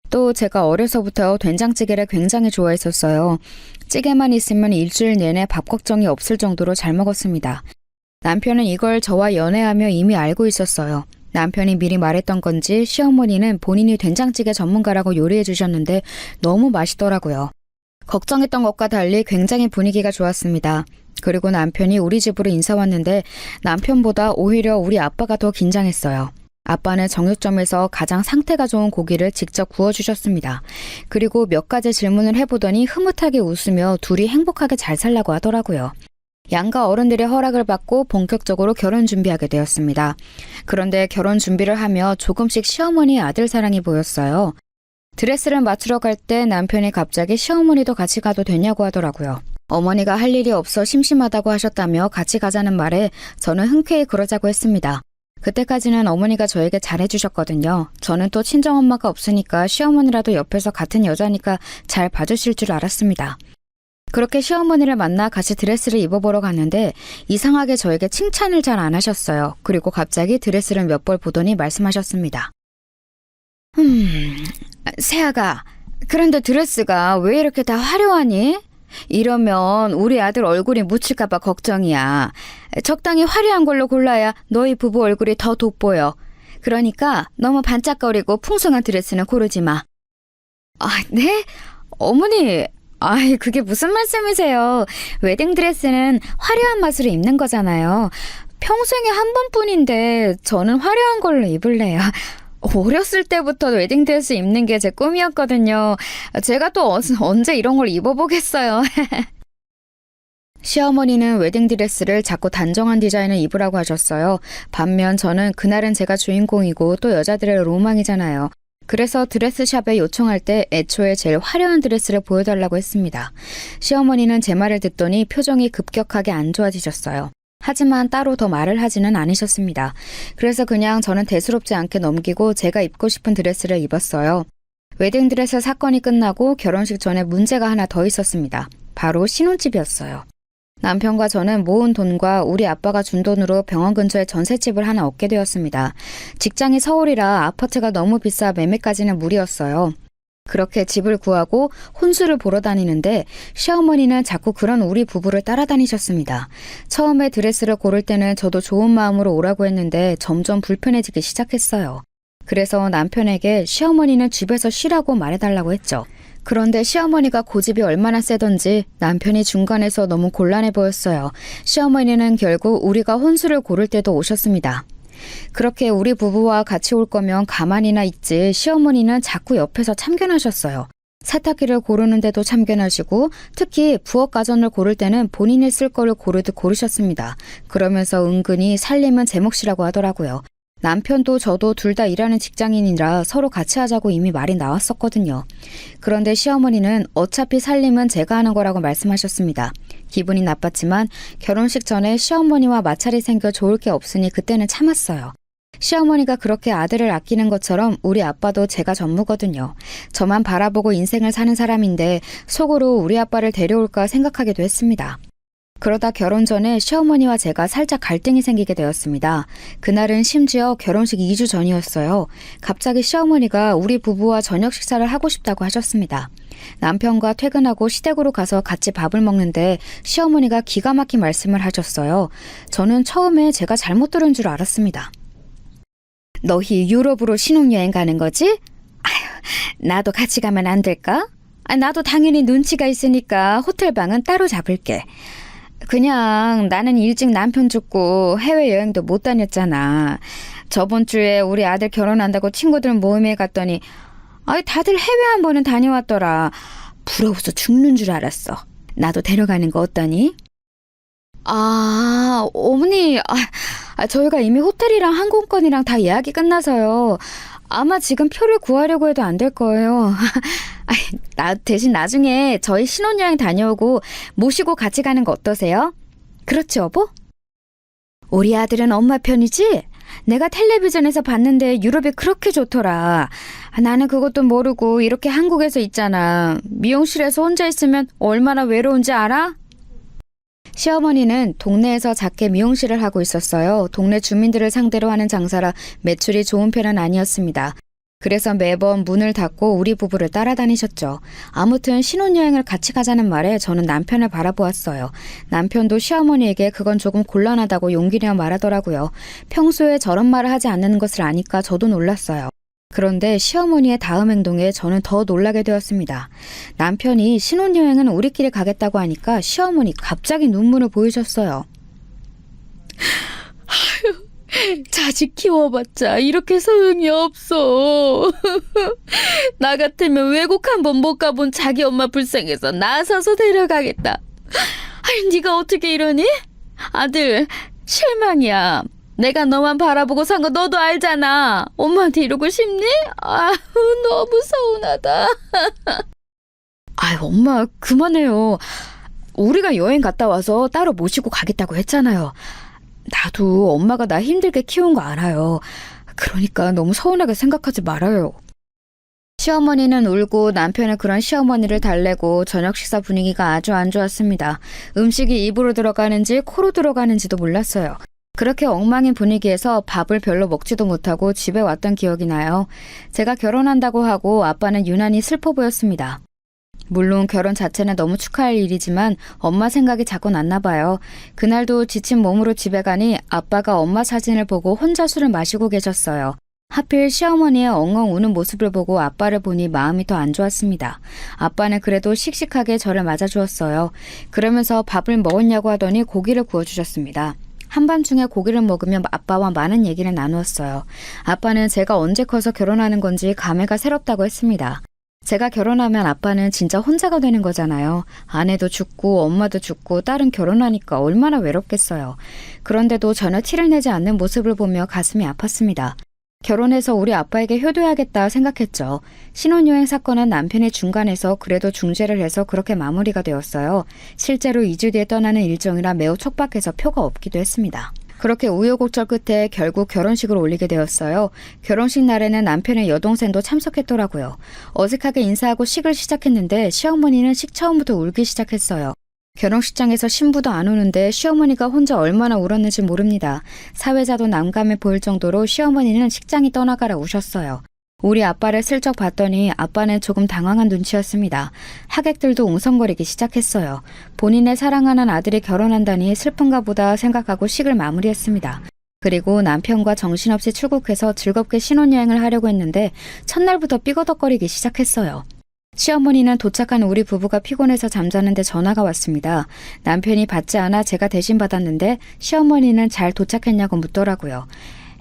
또 제가 어려서부터 된장찌개를 굉장히 좋아했었어요. 찌개만 있으면 일주일 내내 밥 걱정이 없을 정도로 잘 먹었습니다. 남편은 이걸 저와 연애하며 이미 알고 있었어요. 남편이 미리 말했던 건지 시어머니는 본인이 된장찌개 전문가라고 요리해 주셨는데 너무 맛있더라고요. 걱정했던 것과 달리 굉장히 분위기가 좋았습니다. 그리고 남편이 우리 집으로 인사 왔는데 남편보다 오히려 우리 아빠가 더 긴장했어요. 아빠는 정육점에서 가장 상태가 좋은 고기를 직접 구워주셨습니다. 그리고 몇 가지 질문을 해보더니 흐뭇하게 웃으며 둘이 행복하게 잘 살라고 하더라고요. 양가 어른들의 허락을 받고 본격적으로 결혼 준비하게 되었습니다. 그런데 결혼 준비를 하며 조금씩 시어머니의 아들 사랑이 보였어요. 드레스를 맞추러 갈 때 남편이 갑자기 시어머니도 같이 가도 되냐고 하더라고요. 어머니가 할 일이 없어 심심하다고 하셨다며 같이 가자는 말에 저는 흔쾌히 그러자고 했습니다. 그때까지는 어머니가 저에게 잘해주셨거든요. 저는 또 친정엄마가 없으니까 시어머니라도 옆에서 같은 여자니까 잘 봐주실 줄 알았습니다. 그렇게 시어머니를 만나 같이 드레스를 입어보러 갔는데 이상하게 저에게 칭찬을 잘 안 하셨어요. 그리고 갑자기 드레스를 몇 벌 보더니 말씀하셨습니다. 세아가, 그런데 드레스가 왜 이렇게 다 화려하니? 이러면 우리 아들 얼굴이 묻힐까봐 걱정이야. 적당히 화려한 걸로 골라야 너희 부부 얼굴이 더 돋보여. 그러니까 너무 반짝거리고 풍성한 드레스는 고르지 마. 아, 네? 어머니, 아이, 그게 무슨 말씀이세요? 웨딩드레스는 화려한 맛으로 입는 거잖아요. 평생에 한 번뿐인데 저는 화려한 걸로 입을래요. 어렸을 때부터 웨딩드레스 입는 게 제 꿈이었거든요. 제가 또 언제 이런 걸 입어보겠어요. 시어머니는 웨딩드레스를 자꾸 단정한 디자인을 입으라고 하셨어요. 반면 저는 그날은 제가 주인공이고 또 여자들의 로망이잖아요. 그래서 드레스샵에 요청할 때 애초에 제일 화려한 드레스를 보여달라고 했습니다. 시어머니는 제 말을 듣더니 표정이 급격하게 안 좋아지셨어요. 하지만 따로 더 말을 하지는 않으셨습니다. 그래서 그냥 저는 대수롭지 않게 넘기고 제가 입고 싶은 드레스를 입었어요. 웨딩드레스 사건이 끝나고 결혼식 전에 문제가 하나 더 있었습니다. 바로 신혼집이었어요. 남편과 저는 모은 돈과 우리 아빠가 준 돈으로 병원 근처에 전셋집을 하나 얻게 되었습니다. 직장이 서울이라 아파트가 너무 비싸 매매까지는 무리였어요. 그렇게 집을 구하고 혼수를 보러 다니는데 시어머니는 자꾸 그런 우리 부부를 따라다니셨습니다. 처음에 드레스를 고를 때는 저도 좋은 마음으로 오라고 했는데 점점 불편해지기 시작했어요. 그래서 남편에게 시어머니는 집에서 쉬라고 말해달라고 했죠. 그런데 시어머니가 고집이 얼마나 세던지 남편이 중간에서 너무 곤란해 보였어요. 시어머니는 결국 우리가 혼수를 고를 때도 오셨습니다. 그렇게 우리 부부와 같이 올 거면 가만히나 있지 시어머니는 자꾸 옆에서 참견하셨어요. 세탁기를 고르는데도 참견하시고 특히 부엌 가전을 고를 때는 본인이 쓸 거를 고르듯 고르셨습니다. 그러면서 은근히 살림은 제 몫이라고 하더라고요. 남편도 저도 둘 다 일하는 직장인이라 서로 같이 하자고 이미 말이 나왔었거든요. 그런데 시어머니는 어차피 살림은 제가 하는 거라고 말씀하셨습니다. 기분이 나빴지만 결혼식 전에 시어머니와 마찰이 생겨 좋을 게 없으니 그때는 참았어요. 시어머니가 그렇게 아들을 아끼는 것처럼 우리 아빠도 제가 전무거든요. 저만 바라보고 인생을 사는 사람인데 속으로 우리 아빠를 데려올까 생각하기도 했습니다. 그러다 결혼 전에 시어머니와 제가 살짝 갈등이 생기게 되었습니다. 그날은 심지어 결혼식 2주 전이었어요. 갑자기 시어머니가 우리 부부와 저녁 식사를 하고 싶다고 하셨습니다. 남편과 퇴근하고 시댁으로 가서 같이 밥을 먹는데 시어머니가 기가 막힌 말씀을 하셨어요. 저는 처음에 제가 잘못 들은 줄 알았습니다. 너희 유럽으로 신혼여행 가는 거지? 아휴, 나도 같이 가면 안 될까? 나도 당연히 눈치가 있으니까 호텔방은 따로 잡을게. 그냥 나는 일찍 남편 죽고 해외여행도 못 다녔잖아. 저번 주에 우리 아들 결혼한다고 친구들 모임에 갔더니 다들 해외 한 번은 다녀왔더라. 부러워서 죽는 줄 알았어. 나도 데려가는 거 어떠니? 어머니, 저희가 이미 호텔이랑 항공권이랑 다 예약이 끝나서요. 아마 지금 표를 구하려고 해도 안 될 거예요. 대신 나중에 저희 신혼여행 다녀오고 모시고 같이 가는 거 어떠세요? 그렇지, 여보? 우리 아들은 엄마 편이지? 내가 텔레비전에서 봤는데 유럽이 그렇게 좋더라. 나는 그것도 모르고 이렇게 한국에서 있잖아. 미용실에서 혼자 있으면 얼마나 외로운지 알아? 시어머니는 동네에서 작게 미용실을 하고 있었어요. 동네 주민들을 상대로 하는 장사라 매출이 좋은 편은 아니었습니다. 그래서 매번 문을 닫고 우리 부부를 따라다니셨죠. 아무튼 신혼여행을 같이 가자는 말에 저는 남편을 바라보았어요. 남편도 시어머니에게 그건 조금 곤란하다고 용기내어 말하더라고요. 평소에 저런 말을 하지 않는 것을 아니까 저도 놀랐어요. 그런데 시어머니의 다음 행동에 저는 더 놀라게 되었습니다. 남편이 신혼여행은 우리끼리 가겠다고 하니까 시어머니 갑자기 눈물을 보이셨어요. 자식 키워봤자 이렇게 소용이 없어. 나 같으면 외국 한번 못 가본 자기 엄마 불쌍해서 나서서 데려가겠다. 아니, 네가 어떻게 이러니? 아들, 실망이야. 내가 너만 바라보고 산 거 너도 알잖아. 엄마한테 이러고 싶니? 아우, 너무 서운하다. 아유, 엄마, 그만해요. 우리가 여행 갔다 와서 따로 모시고 가겠다고 했잖아요. 나도 엄마가 나 힘들게 키운 거 알아요. 그러니까 너무 서운하게 생각하지 말아요. 시어머니는 울고 남편은 그런 시어머니를 달래고 저녁 식사 분위기가 아주 안 좋았습니다. 음식이 입으로 들어가는지 코로 들어가는지도 몰랐어요. 그렇게 엉망인 분위기에서 밥을 별로 먹지도 못하고 집에 왔던 기억이 나요. 제가 결혼한다고 하고 아빠는 유난히 슬퍼 보였습니다. 물론 결혼 자체는 너무 축하할 일이지만 엄마 생각이 자꾸 났나 봐요. 그날도 지친 몸으로 집에 가니 아빠가 엄마 사진을 보고 혼자 술을 마시고 계셨어요. 하필 시어머니의 엉엉 우는 모습을 보고 아빠를 보니 마음이 더 안 좋았습니다. 아빠는 그래도 씩씩하게 저를 맞아주었어요. 그러면서 밥을 먹었냐고 하더니 고기를 구워주셨습니다. 한밤중에 고기를 먹으며 아빠와 많은 얘기를 나누었어요. 아빠는 제가 언제 커서 결혼하는 건지 감회가 새롭다고 했습니다. 제가 결혼하면 아빠는 진짜 혼자가 되는 거잖아요. 아내도 죽고 엄마도 죽고 딸은 결혼하니까 얼마나 외롭겠어요. 그런데도 전혀 티를 내지 않는 모습을 보며 가슴이 아팠습니다. 결혼해서 우리 아빠에게 효도해야겠다 생각했죠. 신혼여행 사건은 남편이 중간에서 그래도 중재를 해서 그렇게 마무리가 되었어요. 실제로 2주 뒤에 떠나는 일정이라 매우 촉박해서 표가 없기도 했습니다. 그렇게 우여곡절 끝에 결국 결혼식을 올리게 되었어요. 결혼식 날에는 남편의 여동생도 참석했더라고요. 어색하게 인사하고 식을 시작했는데 시어머니는 식 처음부터 울기 시작했어요. 결혼식장에서 신부도 안 오는데 시어머니가 혼자 얼마나 울었는지 모릅니다. 사회자도 난감해 보일 정도로 시어머니는 식장이 떠나가라 우셨어요. 우리 아빠를 슬쩍 봤더니 아빠는 조금 당황한 눈치였습니다. 하객들도 웅성거리기 시작했어요. 본인의 사랑하는 아들이 결혼한다니 슬픈가 보다 생각하고 식을 마무리했습니다. 그리고 남편과 정신없이 출국해서 즐겁게 신혼여행을 하려고 했는데 첫날부터 삐거덕거리기 시작했어요. 시어머니는 도착한 우리 부부가 피곤해서 잠자는데 전화가 왔습니다. 남편이 받지 않아 제가 대신 받았는데 시어머니는 잘 도착했냐고 묻더라고요.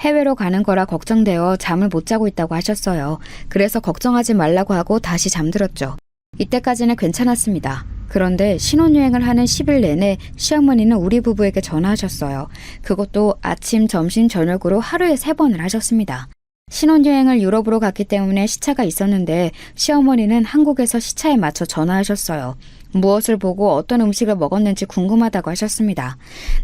해외로 가는 거라 걱정되어 잠을 못 자고 있다고 하셨어요. 그래서 걱정하지 말라고 하고 다시 잠들었죠. 이때까지는 괜찮았습니다. 그런데 신혼여행을 하는 10일 내내 시어머니는 우리 부부에게 전화하셨어요. 그것도 아침, 점심, 저녁으로 하루에 3번을 하셨습니다. 신혼여행을 유럽으로 갔기 때문에 시차가 있었는데 시어머니는 한국에서 시차에 맞춰 전화하셨어요. 무엇을 보고 어떤 음식을 먹었는지 궁금하다고 하셨습니다.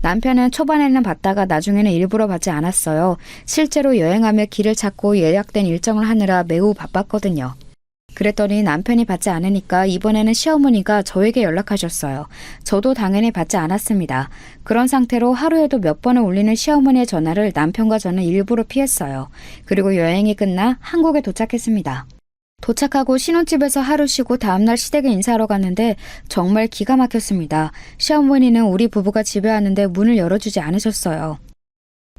남편은 초반에는 받다가 나중에는 일부러 받지 않았어요. 실제로 여행하며 길을 찾고 예약된 일정을 하느라 매우 바빴거든요. 그랬더니 남편이 받지 않으니까 이번에는 시어머니가 저에게 연락하셨어요. 저도 당연히 받지 않았습니다. 그런 상태로 하루에도 몇 번을 울리는 시어머니의 전화를 남편과 저는 일부러 피했어요. 그리고 여행이 끝나 한국에 도착했습니다. 도착하고 신혼집에서 하루 쉬고 다음날 시댁에 인사하러 갔는데 정말 기가 막혔습니다. 시어머니는 우리 부부가 집에 왔는데 문을 열어주지 않으셨어요.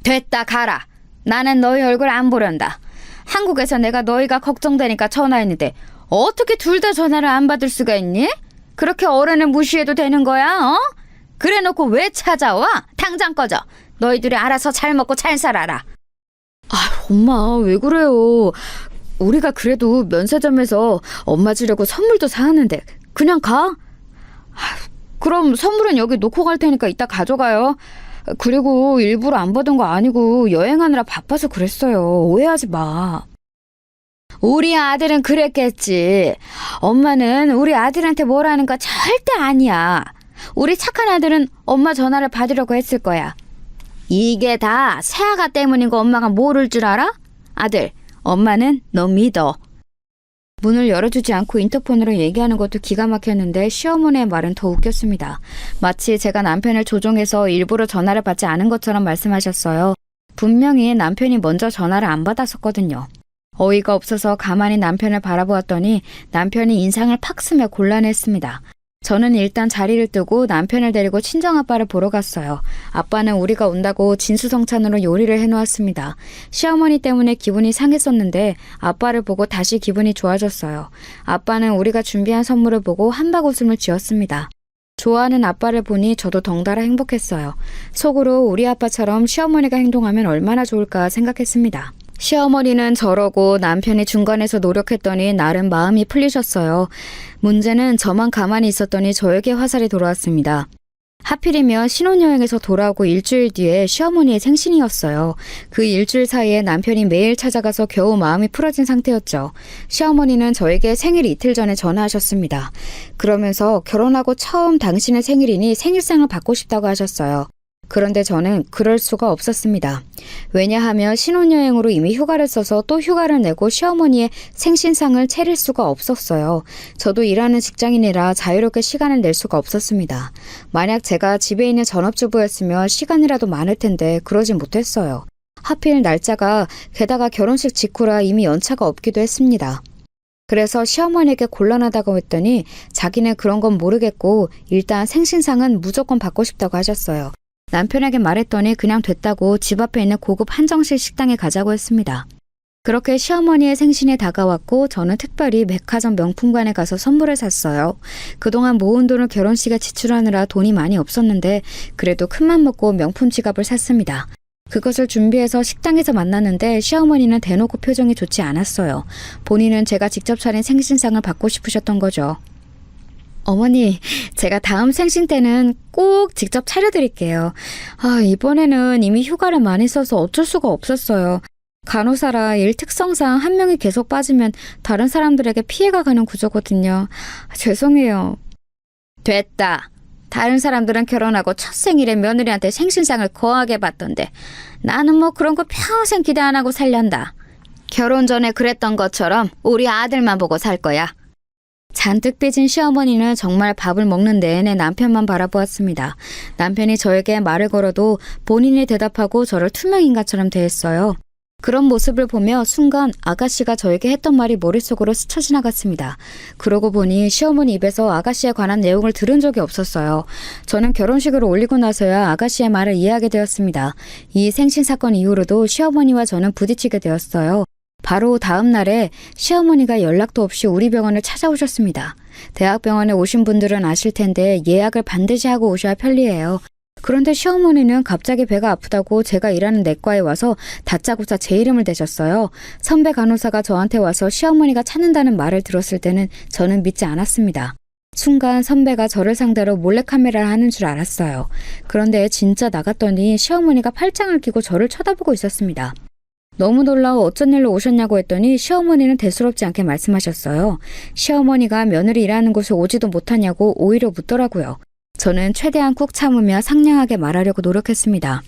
됐다 가라. 나는 너희 얼굴 안 보련다. 한국에서 내가 너희가 걱정되니까 전화했는데 어떻게 둘 다 전화를 안 받을 수가 있니? 그렇게 어른을 무시해도 되는 거야? 어? 그래놓고 왜 찾아와? 당장 꺼져. 너희들이 알아서 잘 먹고 잘 살아라. 아, 엄마 왜 그래요? 우리가 그래도 면세점에서 엄마 주려고 선물도 사왔는데 그냥 가? 그럼 선물은 여기 놓고 갈 테니까 이따 가져가요. 그리고 일부러 안 받은 거 아니고 여행하느라 바빠서 그랬어요. 오해하지 마. 우리 아들은 그랬겠지. 엄마는 우리 아들한테 뭐라는 거 절대 아니야. 우리 착한 아들은 엄마 전화를 받으려고 했을 거야. 이게 다 새아가 때문인 거 엄마가 모를 줄 알아? 아들, 엄마는 너 믿어. 문을 열어주지 않고 인터폰으로 얘기하는 것도 기가 막혔는데 시어머니의 말은 더 웃겼습니다. 마치 제가 남편을 조종해서 일부러 전화를 받지 않은 것처럼 말씀하셨어요. 분명히 남편이 먼저 전화를 안 받았었거든요. 어이가 없어서 가만히 남편을 바라보았더니 남편이 인상을 팍 쓰며 곤란했습니다. 저는 일단 자리를 뜨고 남편을 데리고 친정아빠를 보러 갔어요. 아빠는 우리가 온다고 진수성찬으로 요리를 해놓았습니다. 시어머니 때문에 기분이 상했었는데 아빠를 보고 다시 기분이 좋아졌어요. 아빠는 우리가 준비한 선물을 보고 한박 웃음을 지었습니다. 좋아하는 아빠를 보니 저도 덩달아 행복했어요. 속으로 우리 아빠처럼 시어머니가 행동하면 얼마나 좋을까 생각했습니다. 시어머니는 저러고 남편이 중간에서 노력했더니 나름 마음이 풀리셨어요. 문제는 저만 가만히 있었더니 저에게 화살이 돌아왔습니다. 하필이면 신혼여행에서 돌아오고 일주일 뒤에 시어머니의 생신이었어요. 그 일주일 사이에 남편이 매일 찾아가서 겨우 마음이 풀어진 상태였죠. 시어머니는 저에게 생일 이틀 전에 전화하셨습니다. 그러면서 결혼하고 처음 당신의 생일이니 생일상을 받고 싶다고 하셨어요. 그런데 저는 그럴 수가 없었습니다. 왜냐하면 신혼여행으로 이미 휴가를 써서 또 휴가를 내고 시어머니의 생신상을 차릴 수가 없었어요. 저도 일하는 직장인이라 자유롭게 시간을 낼 수가 없었습니다. 만약 제가 집에 있는 전업주부였으면 시간이라도 많을 텐데 그러진 못했어요. 하필 날짜가 게다가 결혼식 직후라 이미 연차가 없기도 했습니다. 그래서 시어머니에게 곤란하다고 했더니 자기는 그런 건 모르겠고 일단 생신상은 무조건 받고 싶다고 하셨어요. 남편에게 말했더니 그냥 됐다고 집 앞에 있는 고급 한정식 식당에 가자고 했습니다. 그렇게 시어머니의 생신이 다가왔고 저는 특별히 백화점 명품관에 가서 선물을 샀어요. 그동안 모은 돈을 결혼식에 지출하느라 돈이 많이 없었는데 그래도 큰맘 먹고 명품 지갑을 샀습니다. 그것을 준비해서 식당에서 만났는데 시어머니는 대놓고 표정이 좋지 않았어요. 본인은 제가 직접 차린 생신상을 받고 싶으셨던 거죠. 어머니, 제가 다음 생신 때는 꼭 직접 차려드릴게요. 이번에는 이미 휴가를 많이 써서 어쩔 수가 없었어요. 간호사라 일 특성상 한 명이 계속 빠지면 다른 사람들에게 피해가 가는 구조거든요. 죄송해요. 됐다. 다른 사람들은 결혼하고 첫 생일에 며느리한테 생신상을 거하게 받던데 나는 뭐 그런 거 평생 기대 안 하고 살련다. 결혼 전에 그랬던 것처럼 우리 아들만 보고 살 거야. 잔뜩 삐진 시어머니는 정말 밥을 먹는 내내 남편만 바라보았습니다. 남편이 저에게 말을 걸어도 본인이 대답하고 저를 투명인간처럼 대했어요. 그런 모습을 보며 순간 아가씨가 저에게 했던 말이 머릿속으로 스쳐 지나갔습니다. 그러고 보니 시어머니 입에서 아가씨에 관한 내용을 들은 적이 없었어요. 저는 결혼식을 올리고 나서야 아가씨의 말을 이해하게 되었습니다. 이 생신 사건 이후로도 시어머니와 저는 부딪히게 되었어요. 바로 다음 날에 시어머니가 연락도 없이 우리 병원을 찾아오셨습니다. 대학병원에 오신 분들은 아실 텐데 예약을 반드시 하고 오셔야 편리해요. 그런데 시어머니는 갑자기 배가 아프다고 제가 일하는 내과에 와서 다짜고짜 제 이름을 대셨어요. 선배 간호사가 저한테 와서 시어머니가 찾는다는 말을 들었을 때는 저는 믿지 않았습니다. 순간 선배가 저를 상대로 몰래카메라를 하는 줄 알았어요. 그런데 진짜 나갔더니 시어머니가 팔짱을 끼고 저를 쳐다보고 있었습니다. 너무 놀라워 어쩐 일로 오셨냐고 했더니 시어머니는 대수롭지 않게 말씀하셨어요. 시어머니가 며느리 일하는 곳에 오지도 못하냐고 오히려 묻더라고요. 저는 최대한 꾹 참으며 상냥하게 말하려고 노력했습니다.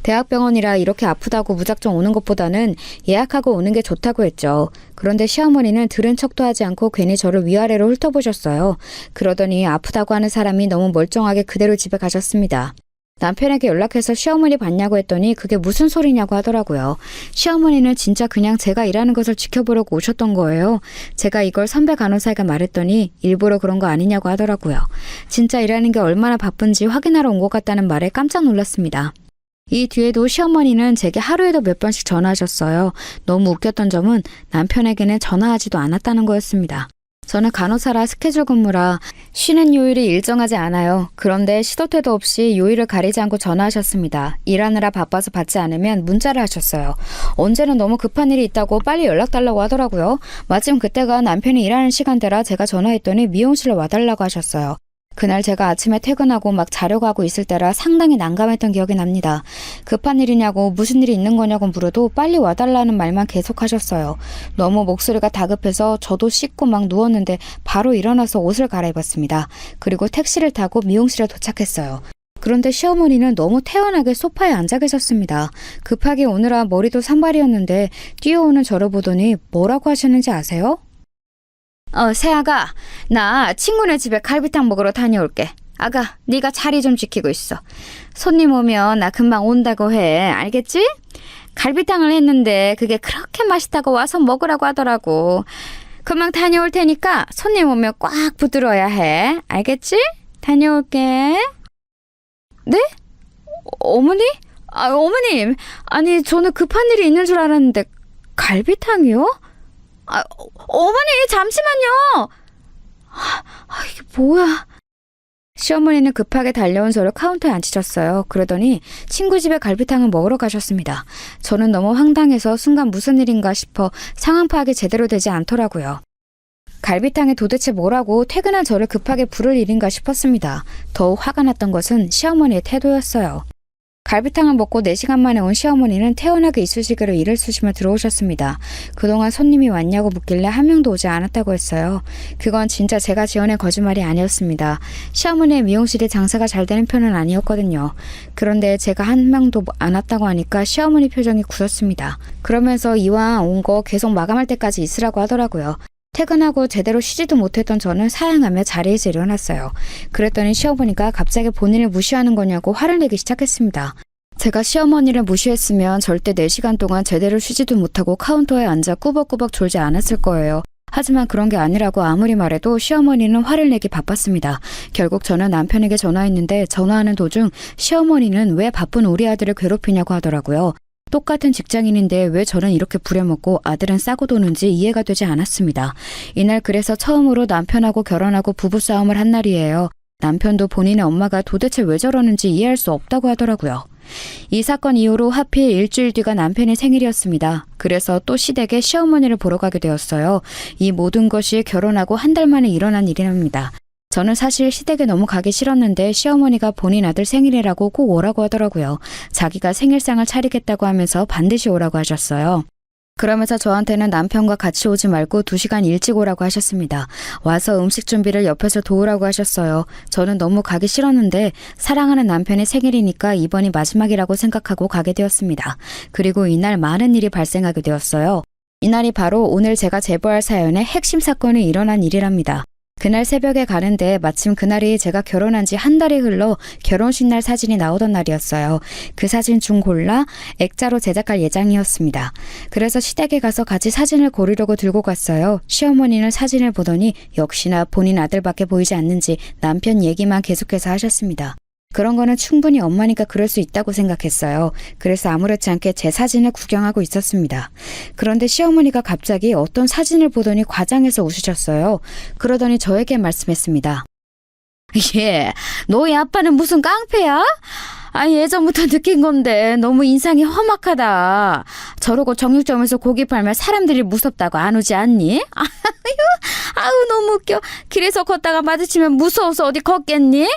대학병원이라 이렇게 아프다고 무작정 오는 것보다는 예약하고 오는 게 좋다고 했죠. 그런데 시어머니는 들은 척도 하지 않고 괜히 저를 위아래로 훑어보셨어요. 그러더니 아프다고 하는 사람이 너무 멀쩡하게 그대로 집에 가셨습니다. 남편에게 연락해서 시어머니 봤냐고 했더니 그게 무슨 소리냐고 하더라고요. 시어머니는 진짜 그냥 제가 일하는 것을 지켜보려고 오셨던 거예요. 제가 이걸 선배 간호사에게 말했더니 일부러 그런 거 아니냐고 하더라고요. 진짜 일하는 게 얼마나 바쁜지 확인하러 온 것 같다는 말에 깜짝 놀랐습니다. 이 뒤에도 시어머니는 제게 하루에도 몇 번씩 전화하셨어요. 너무 웃겼던 점은 남편에게는 전화하지도 않았다는 거였습니다. 저는 간호사라 스케줄 근무라 쉬는 요일이 일정하지 않아요. 그런데 시도 때도 없이 요일을 가리지 않고 전화하셨습니다. 일하느라 바빠서 받지 않으면 문자를 하셨어요. 언제는 너무 급한 일이 있다고 빨리 연락 달라고 하더라고요. 마침 그때가 남편이 일하는 시간대라 제가 전화했더니 미용실로 와달라고 하셨어요. 그날 제가 아침에 퇴근하고 막 자려고 하고 있을 때라 상당히 난감했던 기억이 납니다. 급한 일이냐고 무슨 일이 있는 거냐고 물어도 빨리 와달라는 말만 계속하셨어요. 너무 목소리가 다급해서 저도 씻고 막 누웠는데 바로 일어나서 옷을 갈아입었습니다. 그리고 택시를 타고 미용실에 도착했어요. 그런데 시어머니는 너무 태연하게 소파에 앉아 계셨습니다. 급하게 오느라 머리도 산발이었는데 뛰어오는 저를 보더니 뭐라고 하셨는지 아세요? 새아가, 나 친구네 집에 갈비탕 먹으러 다녀올게. 아가, 네가 자리 좀 지키고 있어. 손님 오면 나 금방 온다고 해. 알겠지? 갈비탕을 했는데 그게 그렇게 맛있다고 와서 먹으라고 하더라고. 금방 다녀올 테니까 손님 오면 꽉 붙들어야 해. 알겠지? 다녀올게. 네? 어머니? 어머님. 아니, 저는 급한 일이 있는 줄 알았는데 갈비탕이요? 어머니, 잠시만요. 이게 뭐야. 시어머니는 급하게 달려온 저를 카운터에 앉히셨어요. 그러더니 친구 집에 갈비탕을 먹으러 가셨습니다. 저는 너무 황당해서 순간 무슨 일인가 싶어 상황 파악이 제대로 되지 않더라고요. 갈비탕이 도대체 뭐라고 퇴근한 저를 급하게 부를 일인가 싶었습니다. 더욱 화가 났던 것은 시어머니의 태도였어요. 갈비탕을 먹고 4시간 만에 온 시어머니는 태연하게 이쑤시개로 이를 쑤시며 들어오셨습니다. 그동안 손님이 왔냐고 묻길래 한 명도 오지 않았다고 했어요. 그건 진짜 제가 지어낸 거짓말이 아니었습니다. 시어머니의 미용실이 장사가 잘 되는 편은 아니었거든요. 그런데 제가 한 명도 안 왔다고 하니까 시어머니 표정이 굳었습니다. 그러면서 이왕 온 거 계속 마감할 때까지 있으라고 하더라고요. 퇴근하고 제대로 쉬지도 못했던 저는 사양하며 자리에서 일어났어요. 그랬더니 시어머니가 갑자기 본인을 무시하는 거냐고 화를 내기 시작했습니다. 제가 시어머니를 무시했으면 절대 4시간 동안 제대로 쉬지도 못하고 카운터에 앉아 꾸벅꾸벅 졸지 않았을 거예요. 하지만 그런 게 아니라고 아무리 말해도 시어머니는 화를 내기 바빴습니다. 결국 저는 남편에게 전화했는데 전화하는 도중 시어머니는 왜 바쁜 우리 아들을 괴롭히냐고 하더라고요. 똑같은 직장인인데 왜 저는 이렇게 부려먹고 아들은 싸고 도는지 이해가 되지 않았습니다. 이날 그래서 처음으로 남편하고 결혼하고 부부싸움을 한 날이에요. 남편도 본인의 엄마가 도대체 왜 저러는지 이해할 수 없다고 하더라고요. 이 사건 이후로 하필 일주일 뒤가 남편의 생일이었습니다. 그래서 또 시댁에 시어머니를 보러 가게 되었어요. 이 모든 것이 결혼하고 한 달 만에 일어난 일이랍니다. 저는 사실 시댁에 너무 가기 싫었는데 시어머니가 본인 아들 생일이라고 꼭 오라고 하더라고요. 자기가 생일상을 차리겠다고 하면서 반드시 오라고 하셨어요. 그러면서 저한테는 남편과 같이 오지 말고 2시간 일찍 오라고 하셨습니다. 와서 음식 준비를 옆에서 도우라고 하셨어요. 저는 너무 가기 싫었는데 사랑하는 남편의 생일이니까 이번이 마지막이라고 생각하고 가게 되었습니다. 그리고 이날 많은 일이 발생하게 되었어요. 이날이 바로 오늘 제가 제보할 사연의 핵심 사건이 일어난 일이랍니다. 그날 새벽에 가는데 마침 그날이 제가 결혼한 지 한 달이 흘러 결혼식 날 사진이 나오던 날이었어요. 그 사진 중 골라 액자로 제작할 예정이었습니다. 그래서 시댁에 가서 같이 사진을 고르려고 들고 갔어요. 시어머니는 사진을 보더니 역시나 본인 아들밖에 보이지 않는지 남편 얘기만 계속해서 하셨습니다. 그런 거는 충분히 엄마니까 그럴 수 있다고 생각했어요. 그래서 아무렇지 않게 제 사진을 구경하고 있었습니다. 그런데 시어머니가 갑자기 어떤 사진을 보더니 과장해서 웃으셨어요. 그러더니 저에게 말씀했습니다. 예, 너희 아빠는 무슨 깡패야? 예전부터 느낀 건데 너무 인상이 험악하다. 저러고 정육점에서 고기 팔면 사람들이 무섭다고 안 오지 않니? 아유, 너무 웃겨. 길에서 걷다가 마주치면 무서워서 어디 걷겠니?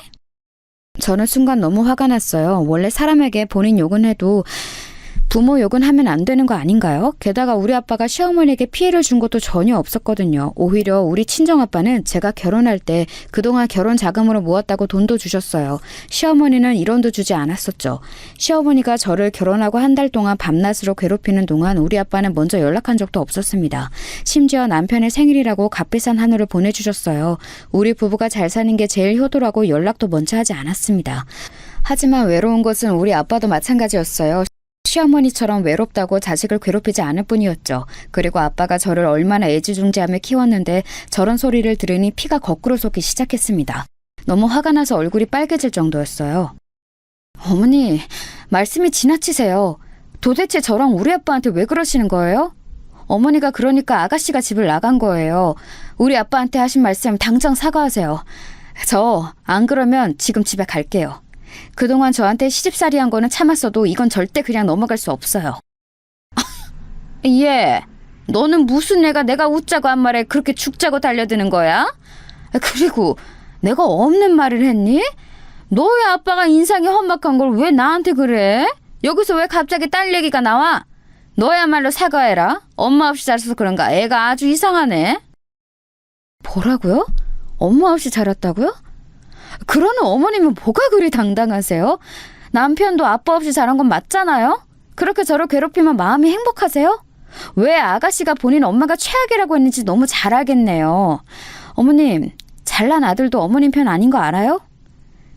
저는 순간 너무 화가 났어요. 원래 사람에게 본인 욕은 해도 부모 욕은 하면 안 되는 거 아닌가요? 게다가 우리 아빠가 시어머니에게 피해를 준 것도 전혀 없었거든요. 오히려 우리 친정아빠는 제가 결혼할 때 그동안 결혼 자금으로 모았다고 돈도 주셨어요. 시어머니는 1원도 주지 않았었죠. 시어머니가 저를 결혼하고 한 달 동안 밤낮으로 괴롭히는 동안 우리 아빠는 먼저 연락한 적도 없었습니다. 심지어 남편의 생일이라고 값비싼 한우를 보내주셨어요. 우리 부부가 잘 사는 게 제일 효도라고 연락도 먼저 하지 않았습니다. 하지만 외로운 것은 우리 아빠도 마찬가지였어요. 시어머니처럼 외롭다고 자식을 괴롭히지 않을 뿐이었죠. 그리고 아빠가 저를 얼마나 애지중지하며 키웠는데 저런 소리를 들으니 피가 거꾸로 솟기 시작했습니다. 너무 화가 나서 얼굴이 빨개질 정도였어요. 어머니, 말씀이 지나치세요. 도대체 저랑 우리 아빠한테 왜 그러시는 거예요? 어머니가 그러니까 아가씨가 집을 나간 거예요. 우리 아빠한테 하신 말씀 당장 사과하세요. 저 안 그러면 지금 집에 갈게요. 그동안 저한테 시집살이 한 거는 참았어도 이건 절대 그냥 넘어갈 수 없어요. 예, 너는 무슨 애가 내가 웃자고 한 말에 그렇게 죽자고 달려드는 거야? 그리고 내가 없는 말을 했니? 너의 아빠가 인상이 험악한 걸 왜 나한테 그래? 여기서 왜 갑자기 딸 얘기가 나와? 너야말로 사과해라. 엄마 없이 자라서 그런가 애가 아주 이상하네. 뭐라고요? 엄마 없이 자랐다고요? 그러는 어머님은 뭐가 그리 당당하세요? 남편도 아빠 없이 자란 건 맞잖아요? 그렇게 저를 괴롭히면 마음이 행복하세요? 왜 아가씨가 본인 엄마가 최악이라고 했는지 너무 잘 알겠네요. 어머님, 잘난 아들도 어머님 편 아닌 거 알아요?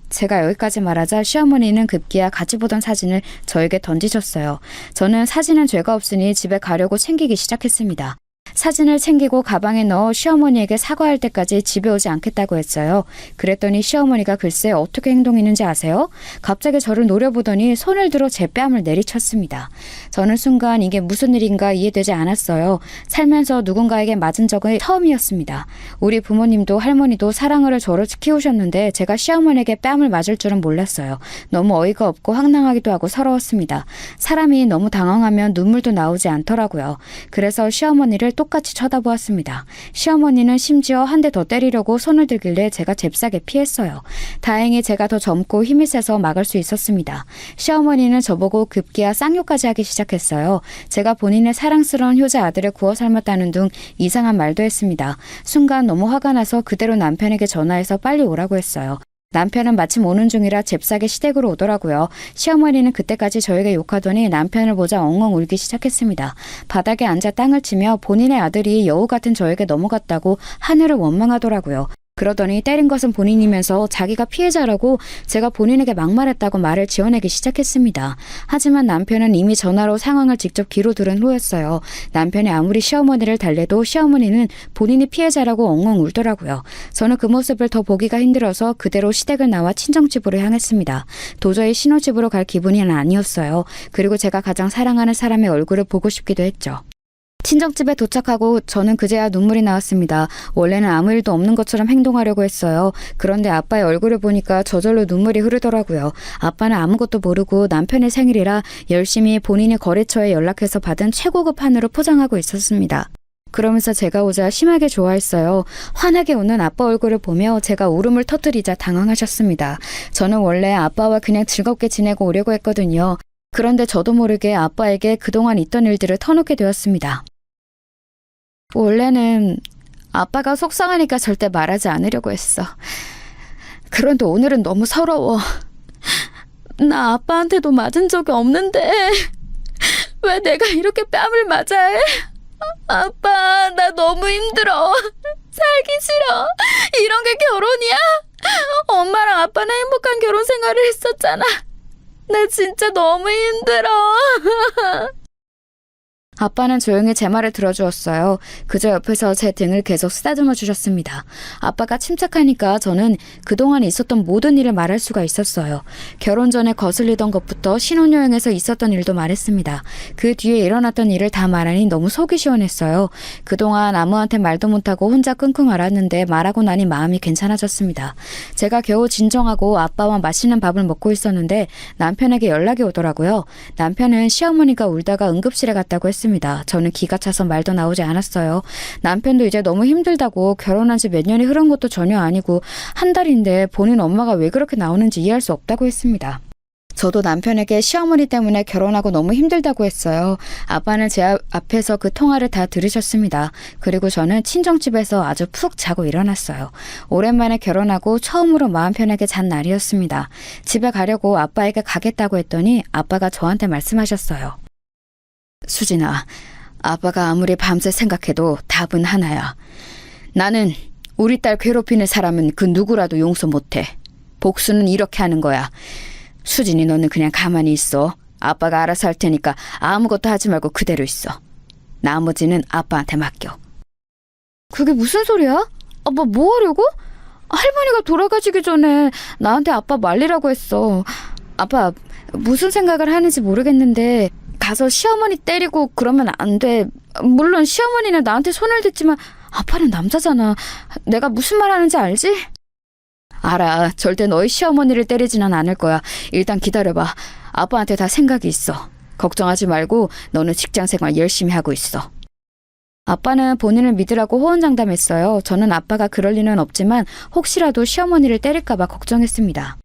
제가 여기까지 말하자 시어머니는 급기야 같이 보던 사진을 저에게 던지셨어요. 저는 사진은 죄가 없으니 집에 가려고 챙기기 시작했습니다. 사진을 챙기고 가방에 넣어 시어머니에게 사과할 때까지 집에 오지 않겠다고 했어요. 그랬더니 시어머니가 글쎄 어떻게 행동했는지 아세요? 갑자기 저를 노려보더니 손을 들어 제 뺨을 내리쳤습니다. 저는 순간 이게 무슨 일인가 이해되지 않았어요. 살면서 누군가에게 맞은 적은 처음이었습니다. 우리 부모님도 할머니도 사랑으로 저를 키우셨는데 제가 시어머니에게 뺨을 맞을 줄은 몰랐어요. 너무 어이가 없고 황당하기도 하고 서러웠습니다. 사람이 너무 당황하면 눈물도 나오지 않더라고요. 그래서 시어머니를 똑같이 쳐다보았습니다. 시어머니는 심지어 한 대 더 때리려고 손을 들길래 제가 잽싸게 피했어요. 다행히 제가 더 젊고 힘이 세서 막을 수 있었습니다. 시어머니는 저보고 급기야 쌍욕까지 하기 시작했어요. 제가 본인의 사랑스러운 효자 아들을 구워 삶았다는 등 이상한 말도 했습니다. 순간 너무 화가 나서 그대로 남편에게 전화해서 빨리 오라고 했어요. 남편은 마침 오는 중이라 잽싸게 시댁으로 오더라고요. 시어머니는 그때까지 저에게 욕하더니 남편을 보자 엉엉 울기 시작했습니다. 바닥에 앉아 땅을 치며 본인의 아들이 여우 같은 저에게 넘어갔다고 하늘을 원망하더라고요. 그러더니 때린 것은 본인이면서 자기가 피해자라고 제가 본인에게 막말했다고 말을 지어내기 시작했습니다. 하지만 남편은 이미 전화로 상황을 직접 귀로 들은 후였어요. 남편이 아무리 시어머니를 달래도 시어머니는 본인이 피해자라고 엉엉 울더라고요. 저는 그 모습을 더 보기가 힘들어서 그대로 시댁을 나와 친정집으로 향했습니다. 도저히 신혼집으로 갈 기분이 아니었어요. 그리고 제가 가장 사랑하는 사람의 얼굴을 보고 싶기도 했죠. 친정집에 도착하고 저는 그제야 눈물이 나왔습니다. 원래는 아무 일도 없는 것처럼 행동하려고 했어요. 그런데 아빠의 얼굴을 보니까 저절로 눈물이 흐르더라고요. 아빠는 아무것도 모르고 남편의 생일이라 열심히 본인이 거래처에 연락해서 받은 최고급 한우를 포장하고 있었습니다. 그러면서 제가 오자 심하게 좋아했어요. 환하게 웃는 아빠 얼굴을 보며 제가 울음을 터뜨리자 당황하셨습니다. 저는 원래 아빠와 그냥 즐겁게 지내고 오려고 했거든요. 그런데 저도 모르게 아빠에게 그동안 있던 일들을 터놓게 되었습니다. 원래는 아빠가 속상하니까 절대 말하지 않으려고 했어. 그런데 오늘은 너무 서러워. 나 아빠한테도 맞은 적이 없는데 왜 내가 이렇게 뺨을 맞아야 해? 아빠, 나 너무 힘들어. 살기 싫어. 이런 게 결혼이야? 엄마랑 아빠는 행복한 결혼 생활을 했었잖아. 나 진짜 너무 힘들어. 아빠는 조용히 제 말을 들어주었어요. 그저 옆에서 제 등을 계속 쓰다듬어 주셨습니다. 아빠가 침착하니까 저는 그동안 있었던 모든 일을 말할 수가 있었어요. 결혼 전에 거슬리던 것부터 신혼여행에서 있었던 일도 말했습니다. 그 뒤에 일어났던 일을 다 말하니 너무 속이 시원했어요. 그동안 아무한테 말도 못하고 혼자 끙끙 앓았는데 말하고 나니 마음이 괜찮아졌습니다. 제가 겨우 진정하고 아빠와 맛있는 밥을 먹고 있었는데 남편에게 연락이 오더라고요. 남편은 시어머니가 울다가 응급실에 갔다고 했습니다. 저는 기가 차서 말도 나오지 않았어요. 남편도 이제 너무 힘들다고 결혼한 지 몇 년이 흐른 것도 전혀 아니고 한 달인데 본인 엄마가 왜 그렇게 나오는지 이해할 수 없다고 했습니다. 저도 남편에게 시어머니 때문에 결혼하고 너무 힘들다고 했어요. 아빠는 제 앞에서 그 통화를 다 들으셨습니다. 그리고 저는 친정집에서 아주 푹 자고 일어났어요. 오랜만에 결혼하고 처음으로 마음 편하게 잔 날이었습니다. 집에 가려고 아빠에게 가겠다고 했더니 아빠가 저한테 말씀하셨어요. 수진아, 아빠가 아무리 밤새 생각해도 답은 하나야. 나는 우리 딸 괴롭히는 사람은 그 누구라도 용서 못해. 복수는 이렇게 하는 거야. 수진이 너는 그냥 가만히 있어. 아빠가 알아서 할 테니까 아무것도 하지 말고 그대로 있어. 나머지는 아빠한테 맡겨. 그게 무슨 소리야? 아빠 뭐 하려고? 할머니가 돌아가시기 전에 나한테 아빠 말리라고 했어. 아빠 무슨 생각을 하는지 모르겠는데 가서 시어머니 때리고 그러면 안 돼. 물론 시어머니는 나한테 손을 댔지만 아빠는 남자잖아. 내가 무슨 말 하는지 알지? 알아. 절대 너희 시어머니를 때리지는 않을 거야. 일단 기다려봐. 아빠한테 다 생각이 있어. 걱정하지 말고 너는 직장생활 열심히 하고 있어. 아빠는 본인을 믿으라고 호언장담했어요. 저는 아빠가 그럴 리는 없지만 혹시라도 시어머니를 때릴까 봐 걱정했습니다.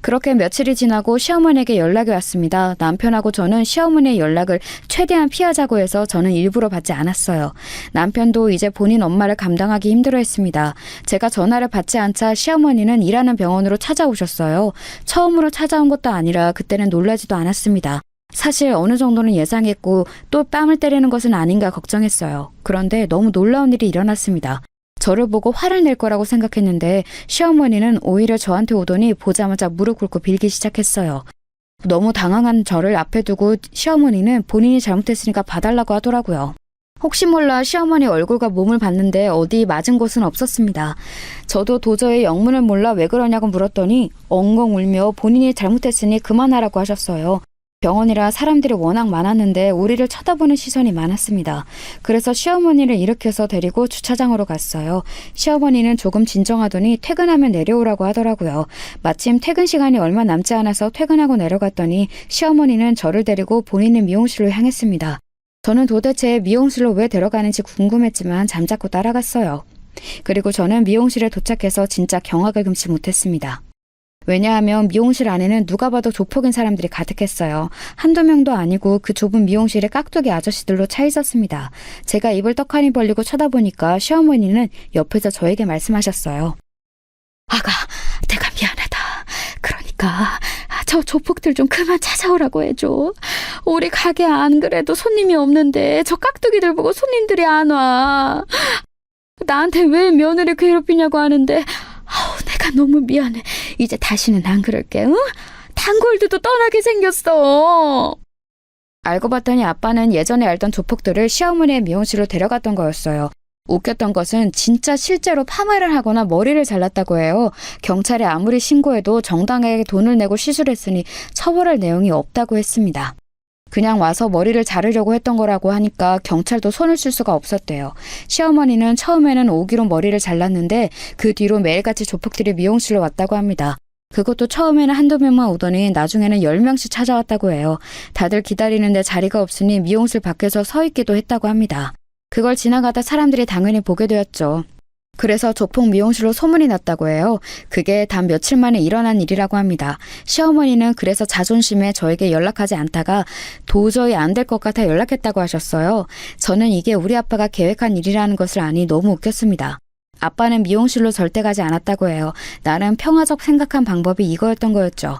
그렇게 며칠이 지나고 시어머니에게 연락이 왔습니다. 남편하고 저는 시어머니의 연락을 최대한 피하자고 해서 저는 일부러 받지 않았어요. 남편도 이제 본인 엄마를 감당하기 힘들어했습니다. 제가 전화를 받지 않자 시어머니는 일하는 병원으로 찾아오셨어요. 처음으로 찾아온 것도 아니라 그때는 놀라지도 않았습니다. 사실 어느 정도는 예상했고 또 뺨을 때리는 것은 아닌가 걱정했어요. 그런데 너무 놀라운 일이 일어났습니다. 저를 보고 화를 낼 거라고 생각했는데 시어머니는 오히려 저한테 오더니 보자마자 무릎 꿇고 빌기 시작했어요. 너무 당황한 저를 앞에 두고 시어머니는 본인이 잘못했으니까 봐달라고 하더라고요. 혹시 몰라 시어머니 얼굴과 몸을 봤는데 어디 맞은 곳은 없었습니다. 저도 도저히 영문을 몰라 왜 그러냐고 물었더니 엉엉 울며 본인이 잘못했으니 그만하라고 하셨어요. 병원이라 사람들이 워낙 많았는데 우리를 쳐다보는 시선이 많았습니다. 그래서 시어머니를 일으켜서 데리고 주차장으로 갔어요. 시어머니는 조금 진정하더니 퇴근하면 내려오라고 하더라고요. 마침 퇴근 시간이 얼마 남지 않아서 퇴근하고 내려갔더니 시어머니는 저를 데리고 본인의 미용실로 향했습니다. 저는 도대체 미용실로 왜 데려가는지 궁금했지만 잠자코 따라갔어요. 그리고 저는 미용실에 도착해서 진짜 경악을 금치 못했습니다. 왜냐하면 미용실 안에는 누가 봐도 조폭인 사람들이 가득했어요. 한두 명도 아니고 그 좁은 미용실에 깍두기 아저씨들로 차 있었습니다. 제가 입을 떡하니 벌리고 쳐다보니까 시어머니는 옆에서 저에게 말씀하셨어요. 아가, 내가 미안하다. 그러니까 저 조폭들 좀 그만 찾아오라고 해줘. 우리 가게 안 그래도 손님이 없는데 저 깍두기들 보고 손님들이 안 와. 나한테 왜 며느리 괴롭히냐고 하는데 내가 너무 미안해. 이제 다시는 안 그럴게. 응? 단골들도 떠나게 생겼어. 알고 봤더니 아빠는 예전에 알던 조폭들을 시어머니의 미용실로 데려갔던 거였어요. 웃겼던 것은 진짜 실제로 파마를 하거나 머리를 잘랐다고 해요. 경찰에 아무리 신고해도 정당하게 돈을 내고 시술했으니 처벌할 내용이 없다고 했습니다. 그냥 와서 머리를 자르려고 했던 거라고 하니까 경찰도 손을 쓸 수가 없었대요. 시어머니는 처음에는 오기로 머리를 잘랐는데 그 뒤로 매일같이 조폭들이 미용실로 왔다고 합니다. 그것도 처음에는 한두 명만 오더니 나중에는 10명씩 찾아왔다고 해요. 다들 기다리는데 자리가 없으니 미용실 밖에서 서 있기도 했다고 합니다. 그걸 지나가다 사람들이 당연히 보게 되었죠. 그래서 조폭 미용실로 소문이 났다고 해요. 그게 단 며칠 만에 일어난 일이라고 합니다. 시어머니는 그래서 자존심에 저에게 연락하지 않다가 도저히 안 될 것 같아 연락했다고 하셨어요. 저는 이게 우리 아빠가 계획한 일이라는 것을 아니 너무 웃겼습니다. 아빠는 미용실로 절대 가지 않았다고 해요. 나름 평화적 생각한 방법이 이거였던 거였죠.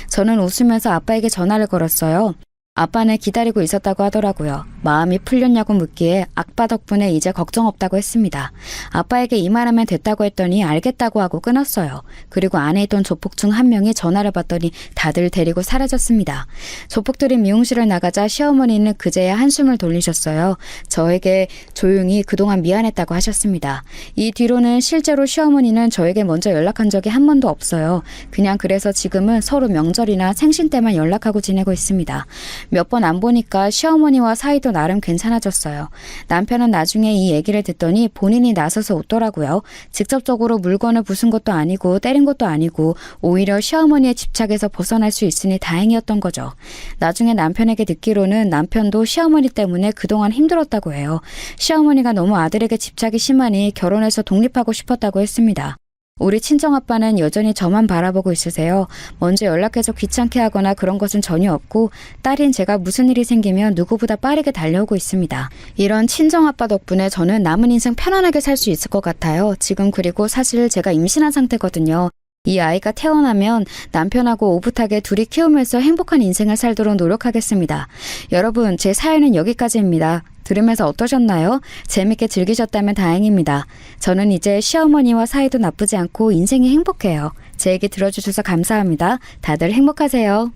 저는 웃으면서 아빠에게 전화를 걸었어요. 아빠는 기다리고 있었다고 하더라고요. 마음이 풀렸냐고 묻기에 아빠 덕분에 이제 걱정 없다고 했습니다. 아빠에게 이 말하면 됐다고 했더니 알겠다고 하고 끊었어요. 그리고 안에 있던 조폭 중 한 명이 전화를 받더니 다들 데리고 사라졌습니다. 조폭들이 미용실을 나가자 시어머니는 그제야 한숨을 돌리셨어요. 저에게 조용히 그동안 미안했다고 하셨습니다. 이 뒤로는 실제로 시어머니는 저에게 먼저 연락한 적이 한 번도 없어요. 그냥 그래서 지금은 서로 명절이나 생신 때만 연락하고 지내고 있습니다. 몇 번 안 보니까 시어머니와 사이도 나름 괜찮아졌어요. 남편은 나중에 이 얘기를 듣더니 본인이 나서서 웃더라고요. 직접적으로 물건을 부순 것도 아니고 때린 것도 아니고 오히려 시어머니의 집착에서 벗어날 수 있으니 다행이었던 거죠. 나중에 남편에게 듣기로는 남편도 시어머니 때문에 그동안 힘들었다고 해요. 시어머니가 너무 아들에게 집착이 심하니 결혼해서 독립하고 싶었다고 했습니다. 우리 친정아빠는 여전히 저만 바라보고 있으세요. 먼저 연락해서 귀찮게 하거나 그런 것은 전혀 없고 딸인 제가 무슨 일이 생기면 누구보다 빠르게 달려오고 있습니다. 이런 친정아빠 덕분에 저는 남은 인생 편안하게 살 수 있을 것 같아요. 지금 그리고 사실 제가 임신한 상태거든요. 이 아이가 태어나면 남편하고 오붓하게 둘이 키우면서 행복한 인생을 살도록 노력하겠습니다. 여러분, 제 사연은 여기까지입니다. 들으면서 어떠셨나요? 재밌게 즐기셨다면 다행입니다. 저는 이제 시어머니와 사이도 나쁘지 않고 인생이 행복해요. 제 얘기 들어주셔서 감사합니다. 다들 행복하세요.